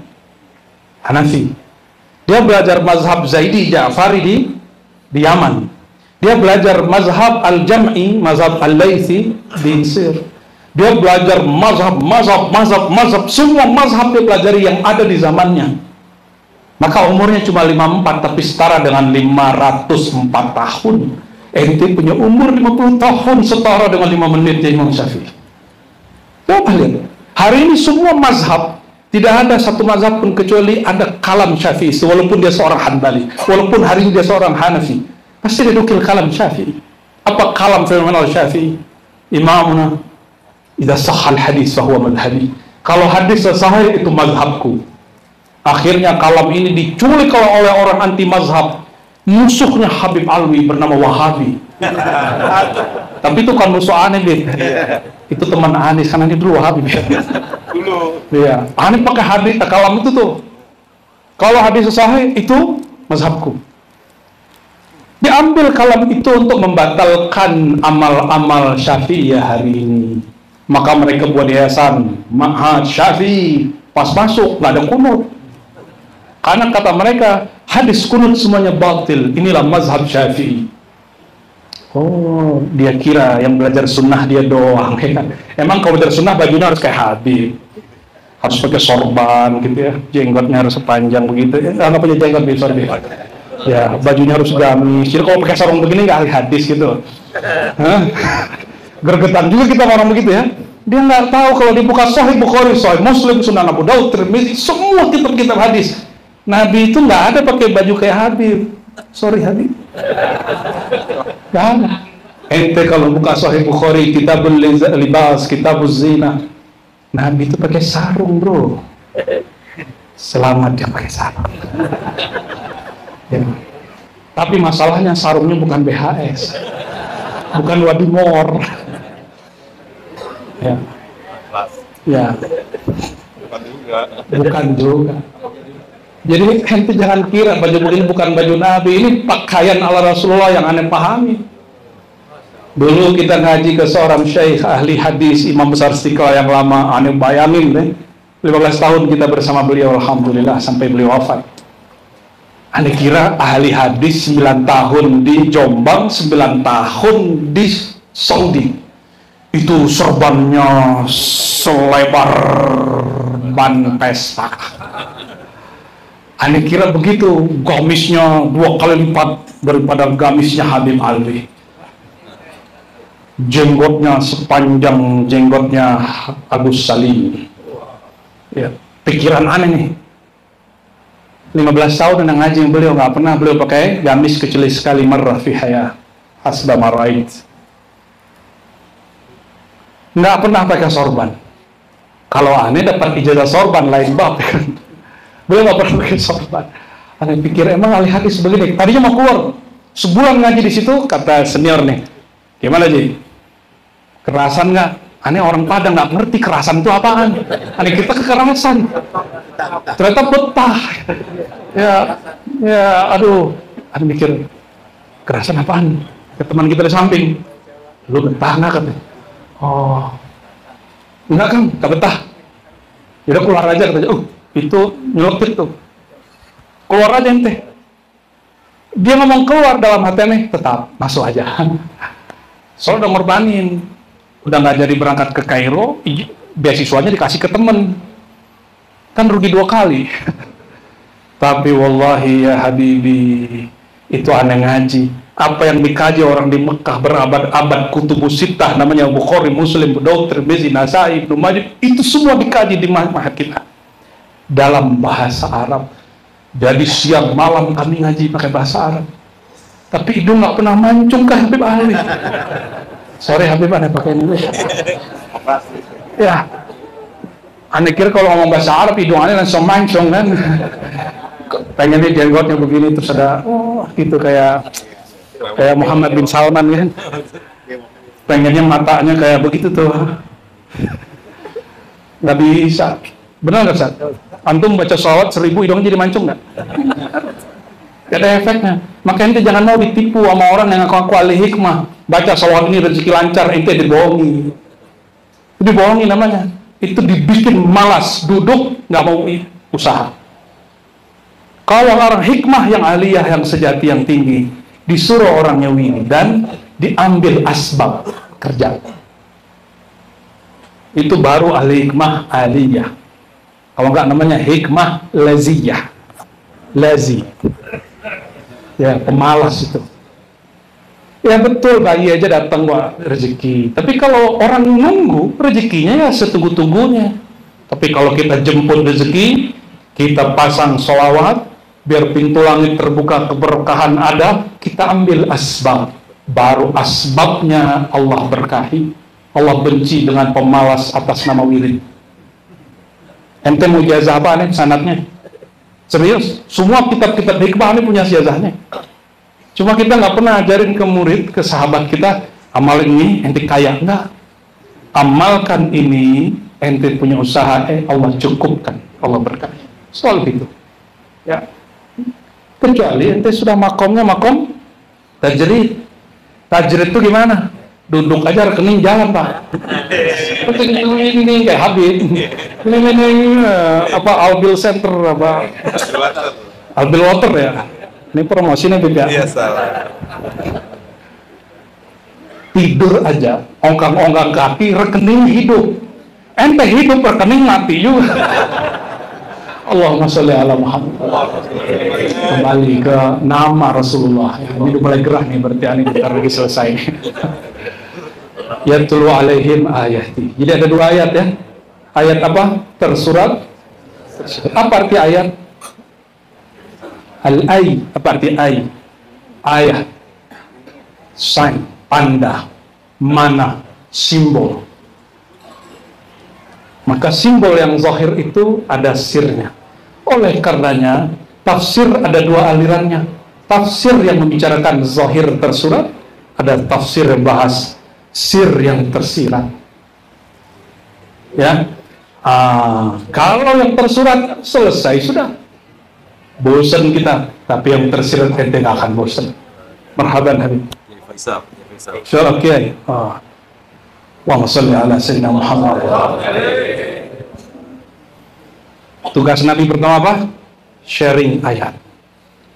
Hanafi. Dia belajar mazhab Zaidi Ja'fari di di Yaman. Dia belajar mazhab al-jam'i, mazhab al-laitsi di Mesir. Dia belajar mazhab, semua mazhab dia pelajari yang ada di zamannya. Maka umurnya cuma 54, tapi setara dengan 504 tahun. Ente punya umur 50 tahun, setara dengan 5 menit ya Imam Syafi'i. Coba lihat. Hari ini semua mazhab, tidak ada satu mazhab pun kecuali ada kalam Syafi'i. Walaupun dia seorang Hanbali, walaupun hari ini dia seorang Hanafi, pasti dia nukil kalam Syafi'i. Apa kalam fenomenal Syafi'i? Imamuna, idza sahhal hadis fahuwa madhhabi. Kalau hadis sahih itu mazhabku. Akhirnya kalam ini diculik oleh orang anti mazhab. Musuhnya Habib Alwi bernama Wahabi. Tapi itu kan musuh aneh, Bib. Itu teman Anies, karena ini dulu Wahabi. Dulu. Iya. Aneh pakai hadis kalam itu tuh. Kalau hadis sahih itu mazhabku. Diambil kalam itu untuk membatalkan amal-amal Syafi'i hari ini. Maka mereka buat yayasan Ma'had Syafi'i. Pas masuk nggak ada kunut. Karena kata mereka hadis kunut semuanya batil. Inilah mazhab Syafi'i. Oh, dia kira yang belajar sunnah dia doang. Emang kalau belajar sunnah bajunya harus kayak Habib, harus pakai sorban gitu ya, jenggotnya harus sepanjang begitu. Nggak punya jenggot besar deh. Ya, bajunya harus gamis. Jadi kalau pakai sarung begini nggak ahli hadis gitu. Gergetan juga kita orang begitu ya. Dia nggak tahu kalau dibuka Sahih Bukhari, Sahih Muslim, Sunan Abu Daud, Tirmidzi, semua kitab-kitab hadis. Nabi itu nggak ada pakai baju kayak Habib. Sorry Habib. Nggak ada. Ente kalau buka Sahih Bukhari, Kitabul Libas, Kitabuz Zina, Nabi itu pakai sarung, bro. Selamat dia pakai sarung. Ya. Tapi masalahnya sarungnya bukan BHS, bukan Wadimor. Ya. Ya. Bukan juga. Jadi ente jangan kira baju begini bukan baju Nabi, ini pakaian ala Rasulullah yang aneh pahami. Dulu kita ngaji ke seorang syekh ahli hadis, imam besar Istiqlal yang lama, aneh bayangin deh. 15 tahun kita bersama beliau, alhamdulillah sampai beliau wafat. Aneh kira ahli hadis 9 tahun di Jombang, 9 tahun di Saudi. Itu serbannya selebar ban pesta. Aneh kira begitu, gamisnya 2 kali lipat daripada gamisnya Habib Alwi. Jenggotnya sepanjang jenggotnya Agus Salim. Ya, pikiran aneh nih. 15 tahun yang ngaji beliau nggak pernah beliau pakai gamis kecuali sekali marrah fi haya hasba marait. Nggak pernah pakai sorban. Kalau aneh dapat ijazah sorban lain bab kan. Beliau nggak pernah pakai sorban. Aneh pikir emang ahli hadis begini. Tadinya mau keluar, sebulan ngaji di situ, kata senior nih, gimana Ji? Kerasan nggak? Aneh orang Padang nggak ngerti kerasan itu apaan. Aneh kita kekerasan. Ternyata betah. Ya, aduh. Aneh mikir kerasan apaan? Ke teman kita di samping, lu betah nggak katanya? Oh, enggak Kang, nggak betah. Yaudah keluar aja katanya. Itu nyelotip tuh, keluar aja ente. Dia ngomong keluar dalam hatinya, tetap masuk aja. Soalnya udah ngorbanin, udah nggak jadi berangkat ke Kairo, beasiswanya dikasih ke temen, kan rugi 2 kali. Tapi wallahi ya Habibi, itu aneh ngaji. Apa yang dikaji orang di Mekah berabad-abad, kutubus sittah namanya Bukhari, Muslim, Abu Daud, Tirmidzi, Nasai, Ibnu Majah, itu semua dikaji di mahad kita dalam bahasa Arab. Jadi siang malam kami ngaji pakai bahasa Arab. Tapi hidung nggak pernah mancung ke Habib Ali. Sorry Habib, aneh pakai Indonesia. Ya, aneh kira kalau ngomong bahasa Arab hidung aneh langsung mancung kan. Pengennya jenggotnya begini terus ada, gitu kayak Muhammad bin Salman kan. Pengennya matanya kayak begitu tuh. Nggak bisa. Benar nggak Ustaz? Antum baca sholawat 1000 hidungnya jadi mancung nggak? Gak ada efeknya. Makanya ente jangan mau ditipu sama orang yang ngaku ahli hikmah. Baca sholawat ini rezeki lancar, ente dibohongi. Dibohongi namanya. Itu dibikin malas, duduk nggak mau usaha. Kalau orang hikmah yang aliyah, yang sejati, yang tinggi, disuruh orangnya wiridan, diambil asbab kerja. Itu baru ahli hikmah aliyah. Kalau enggak namanya hikmah laziyah. Lazi. Ya, pemalas itu. Ya betul, bayi aja datang buat rezeki. Tapi kalau orang nunggu, rezekinya ya setunggu-tunggunya. Tapi kalau kita jemput rezeki, kita pasang sholawat, biar pintu langit terbuka, keberkahan ada, kita ambil asbab. Baru asbabnya Allah berkahi. Allah benci dengan pemalas atas nama wirid. Ente mau ijazah apa nih sanadnya? Serius, semua kitab-kitab hikmah ini punya ijazahnya. Cuma kita nggak pernah ajarin ke murid, ke sahabat kita, amal ini ente kaya, enggak. Amalkan ini, ente punya usaha, Allah cukupkan, Allah berkahi. Soal gitu. Ya. Kecuali ente sudah makomnya makom tajrid. Tajrid itu gimana? Duduk aja rekening jalan, Pak. Ini kayak Habib. Ini apa Albil Center apa? Albil Water ya. Ini promosinya beda. Iya, salah. Tidur aja, ongkang-ongkang kaki, rekening hidup. Ente hidup, rekening mati juga. Allahumma sholli ala Muhammad. Kembali ke nama Rasulullah. Ini udah mulai gerah nih, berarti ini bentar lagi selesai. Yatlu alaihim ayati. Jadi ada 2 ayat ya. Ayat apa? Tersurat. Apa arti ayat? Al-ay, apa arti ay? Ayat, sign, tanda, mana, simbol. Maka simbol yang zahir itu ada sirnya. Oleh karenanya, tafsir ada 2 alirannya. Tafsir yang membicarakan zahir tersurat, ada tafsir yang bahas sir yang tersirat. Ya, kalau yang tersurat selesai sudah. Bosan kita, tapi yang tersirat ente nggak akan bosan. Marhaban Habib. Sure, okay. Allahumma sholli ala sayyidina Muhammad. Tugas Nabi pertama apa? Sharing ayat.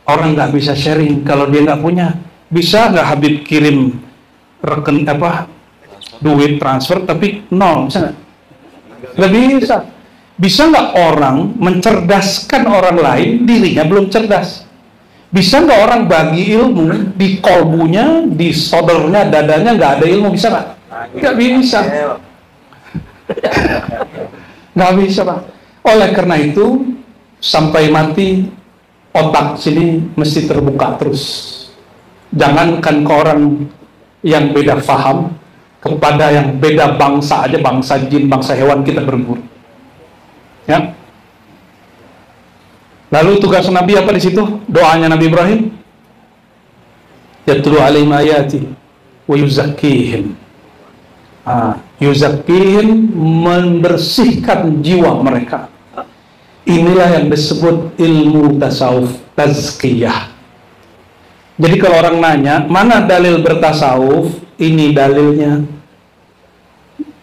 Orang nggak bisa sharing kalau dia nggak punya. Bisa nggak Habib kirim duit transfer tapi nol, bisa nggak? Nggak bisa. Bisa nggak orang mencerdaskan orang lain, dirinya belum cerdas? Bisa nggak orang bagi ilmu, di kolbunya, di sodornya, dadanya nggak ada ilmu, bisa nggak? Nggak bisa. Nggak bisa, Pak. Oleh karena itu, sampai mati, otak sini mesti terbuka terus. Jangankan ke orang yang beda faham, kepada yang beda bangsa aja, bangsa jin, bangsa hewan, kita berguru. Ya. Lalu tugas Nabi apa di situ? Doanya Nabi Ibrahim. Yatlu alaihim ayati wa yuzakkihim. Yuzakkihim, membersihkan jiwa mereka. Inilah yang disebut ilmu tasawuf, tazkiyah. Jadi kalau orang nanya, mana dalil bertasawuf? Ini dalilnya.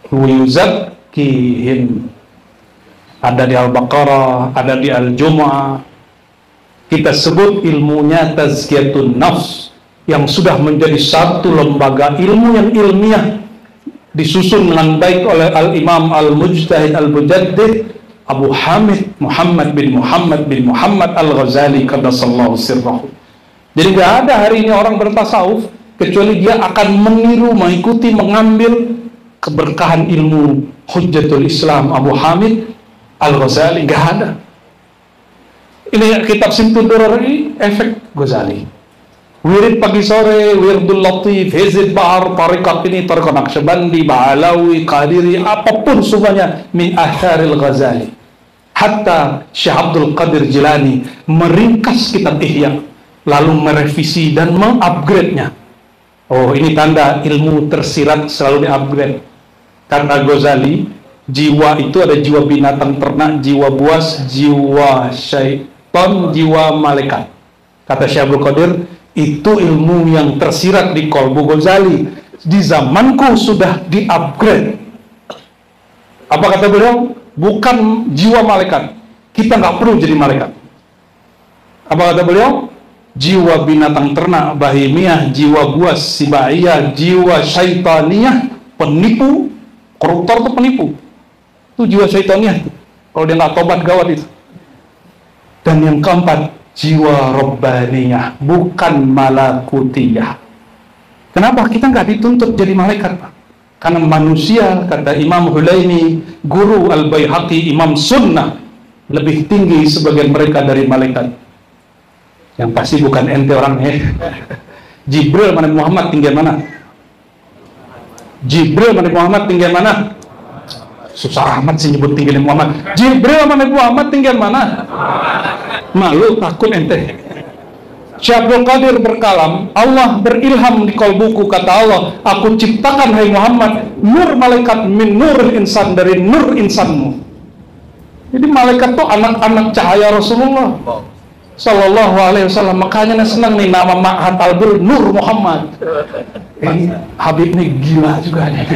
Wa yuzakkihim. Ada di Al-Baqarah, ada di Al-Jumu'ah. Kita sebut ilmunya tazkiyatun nafs, yang sudah menjadi satu lembaga ilmu yang ilmiah, disusun dengan baik oleh Al-Imam Al-Mujtahid Al-Mujaddid Abu Hamid Muhammad bin Muhammad Al-Ghazali qaddasallahu sirrahu. Jadi nggak ada hari ini orang bertasawuf kecuali dia akan meniru, mengikuti, mengambil keberkahan ilmu Hujjatul Islam Abu Hamid Al-Ghazali. Nggak ada. Ini kitab Simtud Durar ini efek Ghazali. Wirid pagi sore, Wirdul Latif, Hizib Bahar, Tariqat ini, Tariqat Naqsyabandi, Ba'alawi, Qadiri, apapun semuanya min atharil Ghazali. Hatta Syekh Abdul Qadir Jilani meringkas kitab Ihya, lalu merevisi dan mengupgrade-nya. Oh, ini tanda ilmu tersirat selalu diupgrade. Karena Ghazali, jiwa itu ada jiwa binatang ternak, jiwa buas, jiwa syaitan, jiwa malaikat. Kata Syekh Abdul Qadir, itu ilmu yang tersirat di kolbu Ghazali. Di zamanku sudah di-upgrade. Apa kata beliau? Bukan jiwa malaikat. Kita nggak perlu jadi malaikat. Apa kata beliau? jiwa binatang ternak, bahimiyah, jiwa buas, sibaiyah, jiwa syaitaniyah, penipu, koruptor itu penipu. Itu jiwa syaitaniyah. Kalau dia nggak tobat gawat itu. Dan yang keempat, jiwa robbaniyah, bukan malakutiyah. Kenapa kita nggak dituntut jadi malaikat, Pak? Karena manusia, kata Imam Hulaini, guru Al-Baihaqi, Imam Sunnah, lebih tinggi sebagian mereka dari malaikat. Yang pasti bukan ente orangnya. Jibril mana Muhammad tinggi mana? Jibril mana Muhammad tinggi mana? Susah amat sih nyebut tinggi Muhammad. Jibril mana Muhammad tinggi mana? Malu, takut ente. Syekh Abdul Qadir berkalam, Allah berilham di kolbuku, kata Allah, aku ciptakan hai Muhammad nur malaikat min nur insan, dari nur insanmu. Jadi malaikat itu anak-anak cahaya Rasulullah Sallallahu Alaihi Wasallam. Makanya senang nih nama Ma'had Albul Nur Muhammad. Ini Habib nih gila juga nih.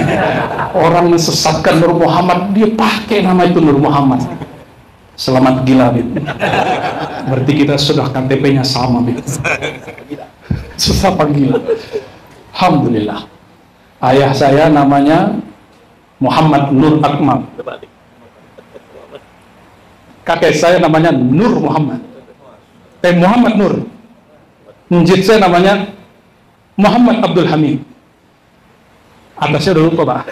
Orang mensesatkan Nur Muhammad, dia pakai nama itu Nur Muhammad. Selamat gila, Bib. Berarti kita sudah KTP-nya sama, Bib. Susah apa gila. Alhamdulillah. Ayah saya namanya Muhammad Nur Akmal. Kakek saya namanya Nur Muhammad. Muhammad Nur. Njit saya namanya Muhammad Abdul Hamid. Atasnya udah lupa, Pak.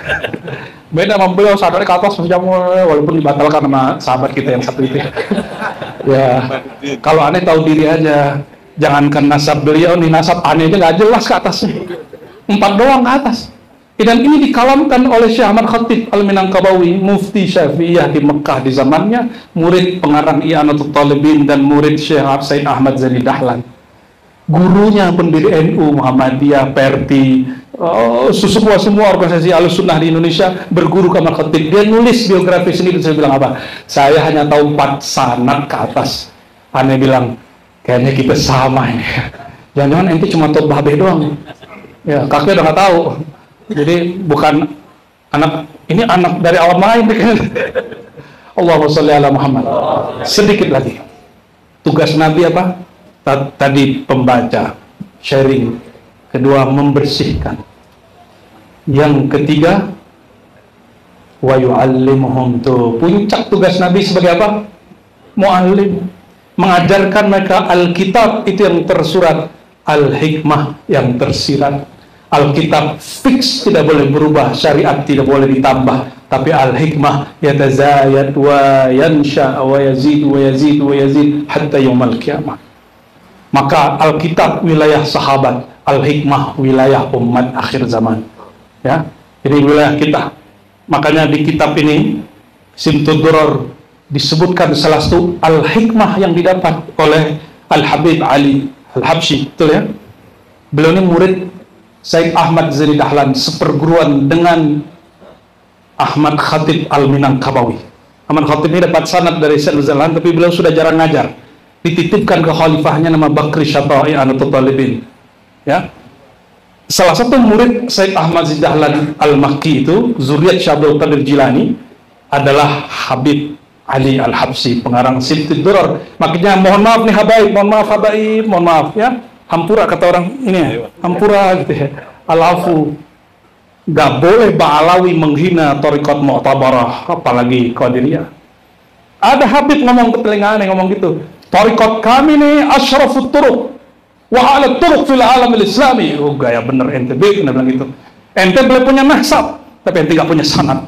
Beda sama beliau, sadarnya ke atas walaupun dibatalkan sama sahabat kita yang satu itu. Ya, kalau aneh tahu diri aja. Jangankan nasab beliau nih, nasab aneh aja nggak jelas ke atasnya. 4 doang ke atas. Dan ini dikalamkan oleh Syekh Ahmad Khatib Al-Minangkabawi, mufti Syafi'iyah di Mekah di zamannya, murid pengarang I'anatul Talibin dan murid Syekh Said Ahmad Zani Dahlan. Gurunya pendiri NU, Muhammadiyah, Perti, semua organisasi Ahlussunnah di Indonesia berguru ke Ahmad Khatib. Dia nulis biografi sendiri. Saya bilang apa? Saya hanya tahu 4 sanad ke atas. Aneh bilang, kayaknya kita sama ini. Jangan-jangan ente cuma tahu babe doang. Ya, kakek udah nggak tahu. Jadi bukan anak, ini anak dari alam lain. Allahumma sholli ala Muhammad. Sedikit lagi. Tugas Nabi apa? Tadi pembaca, sharing. Kedua, membersihkan. Yang ketiga, wa yu'allimuhum. Tuh, puncak tugas Nabi sebagai apa? Mu'allim. Mengajarkan mereka Alkitab itu yang tersurat, Al-Hikmah yang tersirat. Alkitab fix, tidak boleh berubah, syariat tidak boleh ditambah, tapi Al-Hikmah yatazayad wa yansha wa yazid wa yazid wa yazid hatta yaumil qiyamah. Maka Alkitab wilayah sahabat, Al-Hikmah wilayah umat akhir zaman. Ya, ini wilayah kita. Makanya di kitab ini Simtud Duror disebutkan salah satu Al-Hikmah yang didapat oleh Al-Habib Ali Al-Habsyi, betul ya? Beliau ini murid Said Ahmad Zani Dahlan, seperguruan dengan Ahmad Khatib Al-Minangkabawi. Ahmad Khatib ini dapat sanad dari Said Dahlan, tapi beliau sudah jarang ngajar. Dititipkan ke khalifahnya nama Bakri Syata'i I'anatul Talibin. Ya. Salah satu murid Said Ahmad Zani Dahlan Al-Makki itu, zuriat Syekh Abdul Qadir Jilani, adalah Habib Ali Al-Habsyi, pengarang Simtud Duror. Makanya mohon maaf nih habaib, mohon maaf ya. Hampura kata orang ini ya, hampura gitu ya. Al-afu. Gak boleh Ba'alawi menghina Thariqat Mu'tabarah, apalagi Qadiriyah. Ada Habib ngomong ke telinga aneh, ngomong gitu. Thariqat kami nih asyrafut turuq wa ala turuq fil alam al-islami. Oh gaya bener ente bilang gitu. Ente boleh punya nasab, tapi ente gak punya sanad.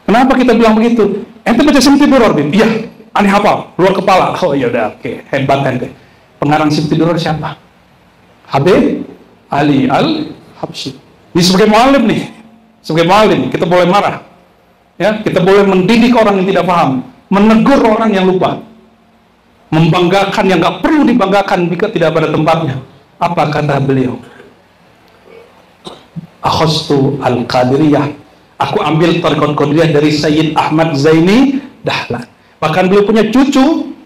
Kenapa kita bilang begitu? Ente baca Simtud Duror, iya, aneh hafal, luar kepala. Oh iya udah, oke, hebat ente. Pengarang Simtud Duror siapa? Habib Ali Al-Habsyi. Ini sebagai mu'alim nih, sebagai mu'alim kita boleh marah, ya, kita boleh mendidik orang yang tidak paham, menegur orang yang lupa, membanggakan yang nggak perlu dibanggakan jika tidak pada tempatnya. Apa kata beliau? Akhastu al-Qadiriyah, aku ambil Thariqat Qadiriyah dari Sayyid Ahmad Zaini Dahlan. Bahkan beliau punya cucu,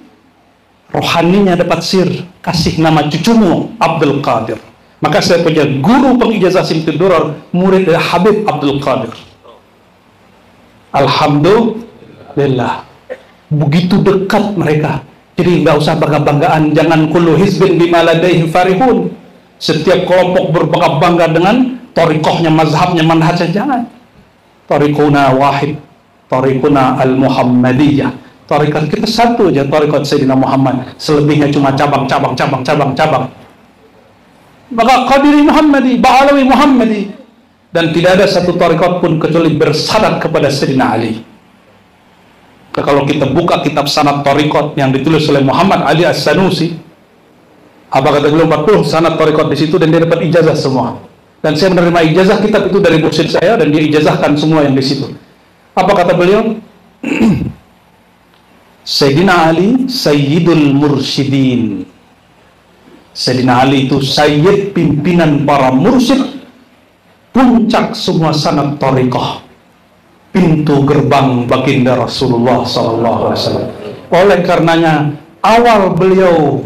rohaninya dapat sir, kasih nama cucumu Abdul Qadir. Maka saya punya guru pengijazah Simtud Duror, murid dari Habib Abdul Qadir. Alhamdulillah, begitu dekat mereka. Jadi nggak usah bangga-banggaan, jangan kullu hizbin bima ladaihim farihun. Setiap kelompok berbangga-bangga dengan thariqahnya, mazhabnya, manhajnya, jangan. Thariquna wahid, thariquna al-Muhammadiyah. Thariqat kita satu aja, thariqat Sayyidina Muhammad. Selebihnya cuma cabang-cabang. Maka Qadiri Muhammadi, Ba'alawi Muhammadi, dan tidak ada satu thariqat pun kecuali bersanad kepada Sayyidina Ali. Kalau kita buka kitab sanad thariqat yang ditulis oleh Muhammad Ali As-Sanusi, apa kata beliau, 40 sanad thariqat di situ, dan dia dapat ijazah semua. Dan saya menerima ijazah kitab itu dari mursyid saya, dan dia ijazahkan semua yang di situ. Apa kata beliau? Sayyidina Ali Sayyidul Mursyidin. Sayyidina Ali itu sayyid, pimpinan para mursyid, puncak semua sanad thariqah, pintu gerbang baginda Rasulullah SAW. Oleh karenanya, awal beliau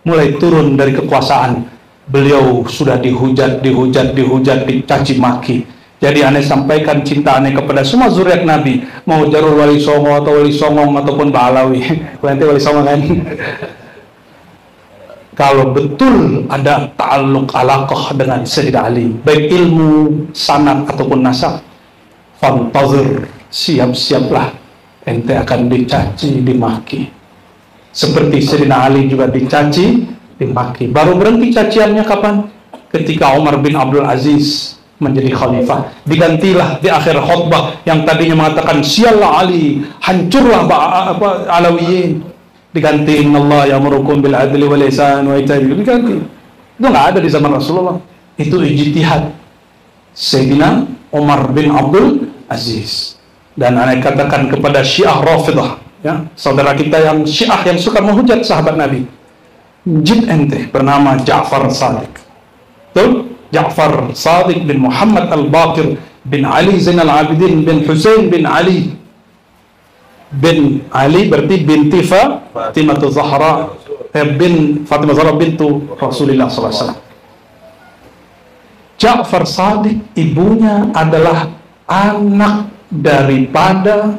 mulai turun dari kekuasaan, beliau sudah dihujat, dicaci maki. Jadi aneh sampaikan cinta aneh kepada semua zuriat Nabi, mau Jarul Wali Songo atau Wali Songong ataupun Ba'alawi. Nanti Wali Songo kan. Kalau betul ada ta'alluq alaqah dengan Sayyidina Ali, baik ilmu, sanad ataupun nasab, fantazir, siap-siaplah ente akan dicaci, dimaki. Seperti Sayyidina Ali juga dicaci, dimaki. Baru berhenti caciannya kapan? Ketika Umar bin Abdul Aziz menjadi khalifah. Digantilah di akhir khutbah yang tadinya mengatakan siallah Ali, hancurlah Alawiyin. Diganti Allah ya'murukum bil adli wal ihsan wa ita'i, diganti. Itu nggak ada di zaman Rasulullah. Itu ijtihad Sayyidina Umar bin Abdul Aziz. Dan saya katakan kepada Syiah Rafidah, ya, saudara kita yang Syiah yang suka menghujat sahabat Nabi, jin ente bernama Ja'far Shadiq. Betul? Ja'far Shadiq bin Muhammad Al-Baqir bin Ali Zainal Abidin bin Husain bin Ali berarti binti Fatimah Zahra bin Fatimah Zahra bintu Rasulullah SAW. Ja'far Shadiq ibunya adalah anak daripada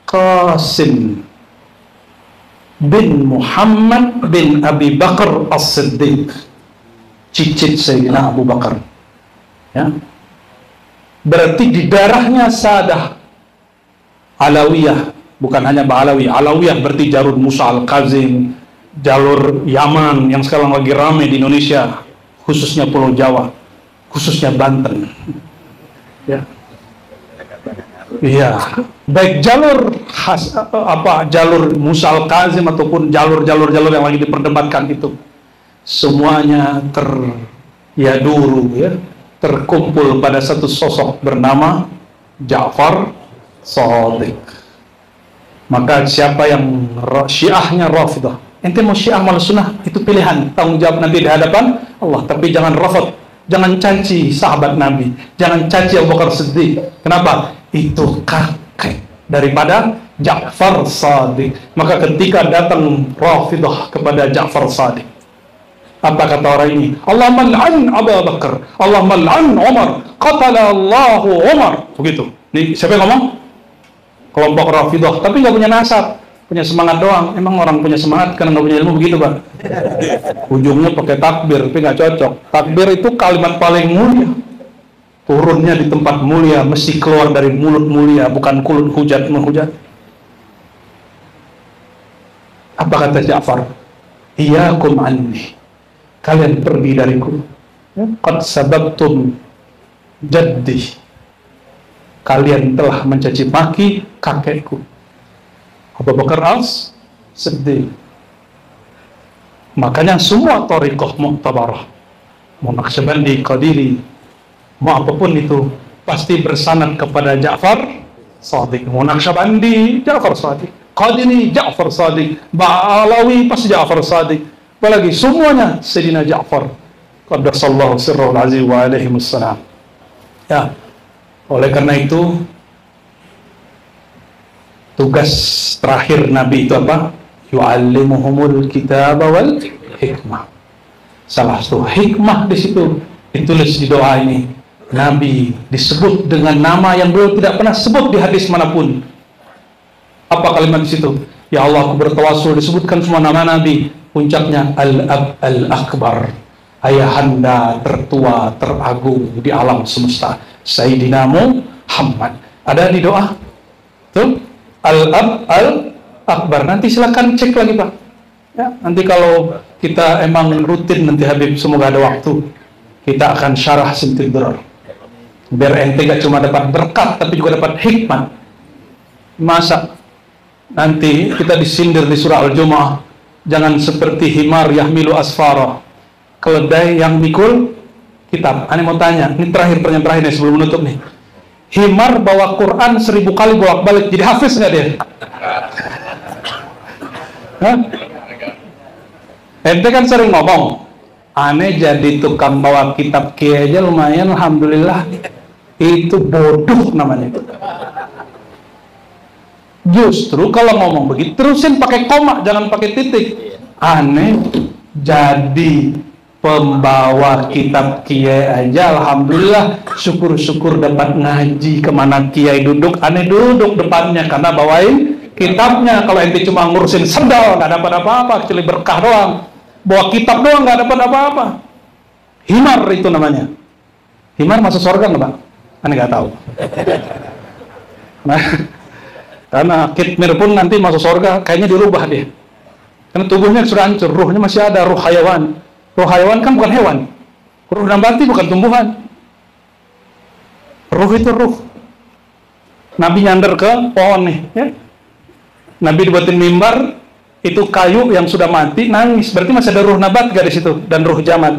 Qasim bin Muhammad bin Abi Bakar As-Siddiq, cicit Sayyidina Abu Bakar, ya. Berarti di darahnya Sadah Alawiyah, bukan hanya Ba'alawi. Alawiyah berarti jalur Musa Al-Kazim, jalur Yaman yang sekarang lagi ramai di Indonesia, khususnya Pulau Jawa, khususnya Banten, ya. Iya, baik jalur khas jalur Musa Al-Kazim ataupun jalur-jalur yang lagi diperdebatkan itu, semuanya terkumpul pada satu sosok bernama Ja'far Shadiq. Maka siapa yang syiahnya Rafidah, ente mau syiah mal sunnah, itu pilihan, tanggung jawab nanti di hadapan Allah. Tapi jangan rafid, jangan caci sahabat Nabi, jangan caci Abu Bakar Siddiq. Kenapa? Itu kakek daripada Ja'far Shadiq. Maka ketika datang Rafidah kepada Ja'far Shadiq, apa kata orang ini? Allah mal'an Abu Bakar, Allah mal'an Umar, qatala Allahu Umar. Begitu. Ini siapa yang ngomong? Kelompok Rafidah, tapi nggak punya nasab, punya semangat doang. Emang orang punya semangat karena nggak punya ilmu, begitu Pak? Ujungnya pakai takbir, tapi nggak cocok. Takbir itu kalimat paling mulia, turunnya di tempat mulia, mesti keluar dari mulut mulia, bukan kulut hujat menghujat. Apa kata Ja'far? Iyyakum anni, kalian pergi dariku. Qad sababtum jaddi, kalian telah mencaci maki kakekku Abu Bakar As-Siddiq. Makanya semua thariqah mu'tabarah, mau Naqsyabandi, Qadiri, mau apapun itu, pasti bersanad kepada Ja'far Shadiq. Mau Naqsyabandi, Ja'far Shadiq, Qadiri, Ja'far Shadiq, Ba'alawi, pasti Ja'far Shadiq. Apalagi semuanya Sayyidina Ja'far qaddasallahu sirrahul azim wa alaihimussalam. Ya, oleh karena itu tugas terakhir Nabi itu apa? Yu'allimuhumul kitaba wal hikmah. Salah satu hikmah di situ ditulis di doa ini. Nabi disebut dengan nama yang beliau tidak pernah sebut di hadis manapun. Apa kalimat di situ? Ya Allah, aku bertawasul, disebutkan semua nama Nabi. Puncaknya Al-Ab Al-Akbar, ayahanda tertua teragung di alam semesta, Sayyidina Muhammad. Ada di doa tuh Al-Ab Al-Akbar. Nanti silakan cek lagi Pak ya, nanti kalau kita emang rutin nanti Habib, semoga ada waktu, kita akan syarah Simtud Durar biar ente gak cuma dapat berkat tapi juga dapat hikmah. Masa nanti kita disindir di surah Al-Jumu'ah, jangan seperti himar yahmilu asfara, keledai yang mikul kitab. Aneh mau tanya, ini terakhir, pertanyaan terakhir nih sebelum menutup nih. Himar bawa Quran 1000 kali bolak-balik, jadi hafiz nggak dia? Hah? Ente kan sering ngomong, aneh jadi tukang bawa kitab kiai aja lumayan, alhamdulillah. Itu bodoh namanya. Justru kalau ngomong begitu terusin pakai koma, jangan pakai titik. Aneh jadi pembawa kitab kiai aja alhamdulillah, syukur-syukur dapat ngaji. Kemana kiai duduk, aneh duduk depannya karena bawain kitabnya. Kalau ente cuma ngurusin sendal nggak dapat apa-apa, kecuali berkah doang. Bawa kitab doang nggak dapat apa-apa. Himar itu namanya. Himar masuk surga nggak Pak? Aneh nggak tahu. Nah, karena kitmir pun nanti masuk surga kayaknya dirubah dia. Karena tubuhnya sudah hancur, ruhnya masih ada, ruh hayawan. Ruh hayawan kan bukan hewan. Ruh nabati bukan tumbuhan. Ruh itu ruh. Nabi nyandar ke pohon nih, ya. Nabi dibuatin mimbar, itu kayu yang sudah mati, nangis. Berarti masih ada ruh nabat gak di situ, dan ruh jamat.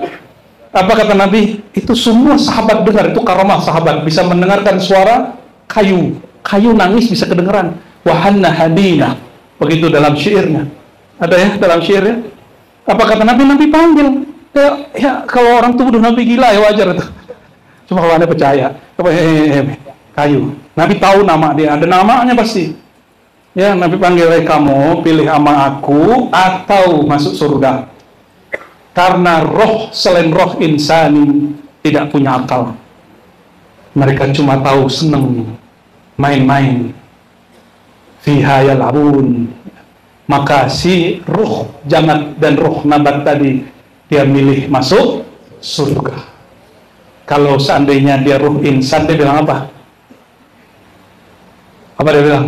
Apa kata Nabi? Itu semua sahabat dengar, itu karamah sahabat, bisa mendengarkan suara kayu. Kayu nangis bisa kedengeran. Wahanna hadina. Begitu dalam syairnya. Ada ya dalam syairnya. Apa kata Nabi? Nabi panggil. Ya kalau orang tuduh Nabi gila ya wajar itu. Cuma kalau Anda percaya, kayu. Nabi tahu nama dia, ada namanya pasti. Ya, Nabi panggil, kamu pilih sama aku atau masuk surga. Karena roh selain roh insani tidak punya akal. Mereka cuma tahu seneng main-main. Fiha yal'abun. Maka si ruh jamat dan ruh nabat tadi dia milih masuk surga. Kalau seandainya dia ruh insan, dia bilang apa? Apa dia bilang?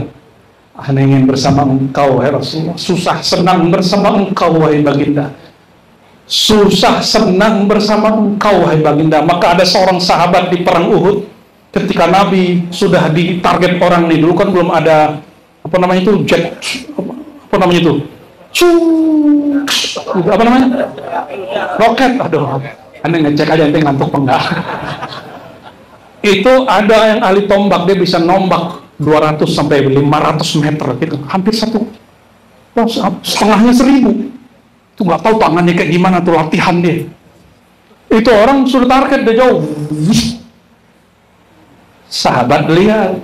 Aneh ingin bersama engkau, wahai Rasulullah. Susah senang bersama engkau, wahai baginda. Susah senang bersama engkau, wahai baginda. Maka ada seorang sahabat di perang Uhud, ketika Nabi sudah ditarget orang nih. Dulu kan belum ada apa namanya itu, jet, apa namanya itu, apa namanya, roket. Aduh, Anda ngecek aja, ente ngantuk apa enggak. Itu ada yang ahli tombak, dia bisa nombak 200 sampai 500 meter gitu, hampir satu, setengahnya 1000. Itu nggak tahu tangannya kayak gimana tuh, latihan dia. Itu orang sudah target, dia jauh. Sahabat lihat,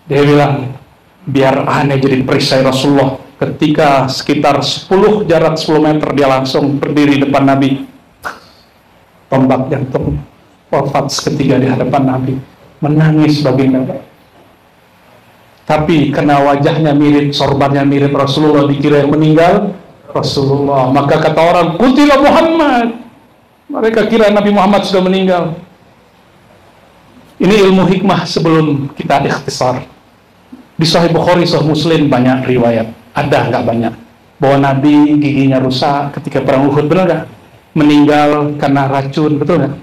dia bilang, biar aneh jadi perisai Rasulullah. Ketika sekitar 10 jarak 10 meter dia langsung berdiri depan Nabi. Tombak jantung, wafat seketika di hadapan Nabi. Menangis baginda. Tapi karena wajahnya mirip, sorbannya mirip Rasulullah, dikira yang meninggal Rasulullah. Maka kata orang, qutila Muhammad. Mereka kira Nabi Muhammad sudah meninggal. Ini ilmu hikmah sebelum kita ikhtisar. Di Sahih Bukhari, Sahih Muslim banyak riwayat. Ada nggak banyak bahwa Nabi giginya rusak ketika perang Uhud, benar nggak? Meninggal karena racun, betul nggak?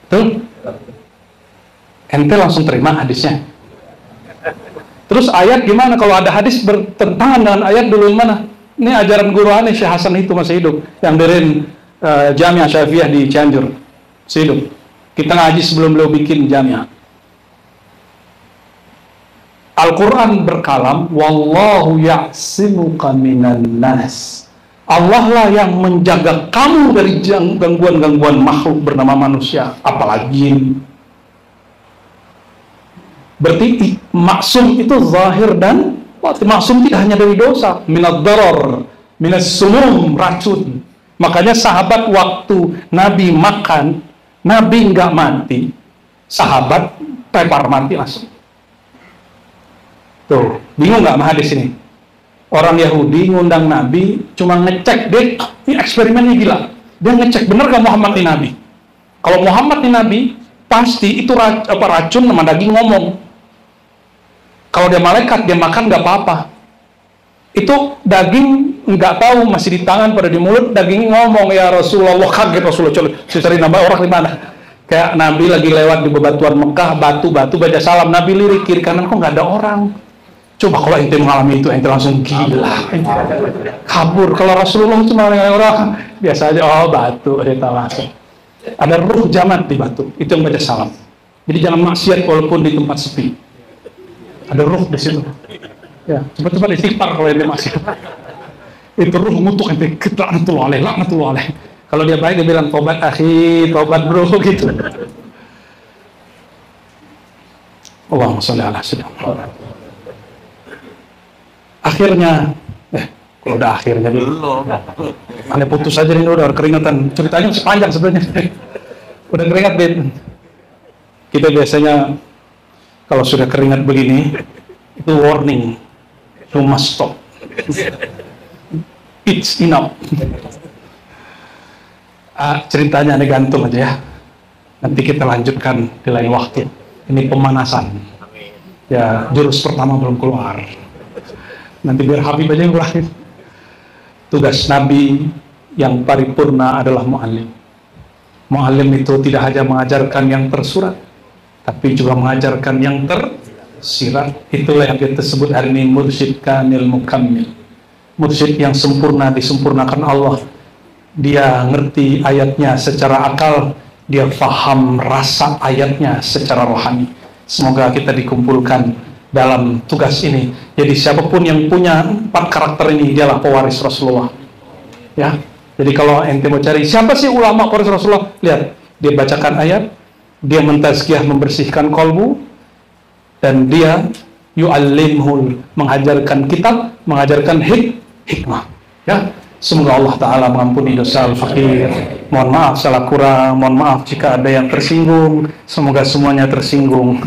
Betul? Ente langsung terima hadisnya. Terus ayat gimana? Kalau ada hadis bertentangan dengan ayat, dulu mana? Ini ajaran guru aneh, Syekh Hasan itu masih hidup, yang dirin Jamiah Syafi'iyah di Cianjur, masih hidup. Kita ngaji sebelum beliau bikin Jamiah. Al-Quran berkalam, wallahu ya'simuka minan nas. Allah lah yang menjaga kamu dari gangguan-gangguan makhluk bernama manusia, apalagi jin. Berarti maksum itu zahir dan maksum tidak hanya dari dosa, minad darar, minas sumum, racun. Makanya sahabat waktu Nabi makan, Nabi nggak mati, sahabat tepar mati langsung. Tuh, bingung nggak sama hadis ini? Orang Yahudi ngundang Nabi cuma ngecek, dia ini eksperimennya gila. Dia ngecek bener gak Muhammad ini Nabi. Kalau Muhammad ini Nabi, pasti itu racun sama daging ngomong. Kalau dia malaikat, dia makan nggak apa-apa. Itu daging nggak tahu, masih di tangan pada di mulut, daging ngomong, ya Rasulullah, kaget Rasulullah. Coba cari nama orang di mana. Kayak Nabi lagi lewat di bebatuan Mekah, batu-batu baca salam, Nabi lirik kiri kanan, kok nggak ada orang. Coba kalau ente mengalami itu, ente langsung gila, kabur. Kalau Rasulullah cuma orang biasa aja, oh batu, ente langsung. Ada ruh jamat di batu, itu yang baca salam. Jadi jangan maksiat walaupun di tempat sepi. Ada ruh di situ. Ya, coba-coba istighfar kalau ente maksiat. Itu ruh ngutuk ente, laknatullah alaih. Kalau dia baik dia bilang tobat akhi, tobat bro gitu. Allahumma sholli ala sayyidina. Akhirnya, kalau udah akhirnya dulu, aneh putus aja nih udah keringatan. Ceritanya masih panjang sebenarnya. Udah keringat Ben. Kita biasanya kalau sudah keringat begini, itu warning, you must stop. It's enough. Ceritanya aneh gantung aja ya. Nanti kita lanjutkan di lain waktu. Ini pemanasan. Ya, jurus pertama belum keluar. Nanti biar Habib aja yang ulangin. Tugas Nabi yang paripurna adalah mu'allim. Mu'allim itu tidak hanya mengajarkan yang tersurat, tapi juga mengajarkan yang tersirat. Itulah yang kita sebut hari ini mursyid kamil mukammil. Mursyid yang sempurna, disempurnakan Allah. Dia ngerti ayatnya secara akal, dia faham rasa ayatnya secara rohani. Semoga kita dikumpulkan dalam tugas ini. Jadi siapapun yang punya 4 karakter ini, dialah pewaris Rasulullah. Ya. Jadi kalau ente mau cari siapa sih ulama pewaris Rasulullah, lihat, dia bacakan ayat, dia mentazkiyah, membersihkan kolbu, dan dia yu'allimhul, mengajarkan kitab, mengajarkan hikmah. Ya. Semoga Allah Ta'ala mengampuni dosa al-fakir. Mohon maaf salah kurang, mohon maaf jika ada yang tersinggung. Semoga semuanya tersinggung.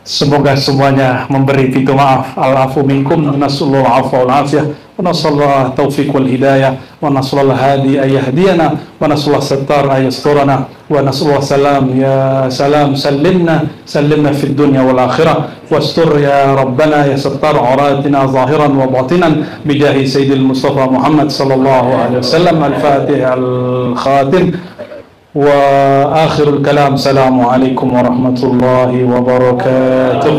Semoga semuanya memberi pintu maaf. Al-afu minkum, nasallallahu afa wal afiyah, wa nasallallahu taufiq wal hidayah, wa nasallallahu hadi ayahdiyana, wa nasallallahu sattar ayasturana, wa nasallallahu salam ya salam sallimna fid dunya wal akhirah, wastur ya rabbana ya sattar auratina zahiran wa batinan bijahi sayyidil Mustafa Muhammad sallallahu alaihi wasallam. Al-Fatih al-Khatim. وآخر الكلام السلام عليكم ورحمة الله وبركاته.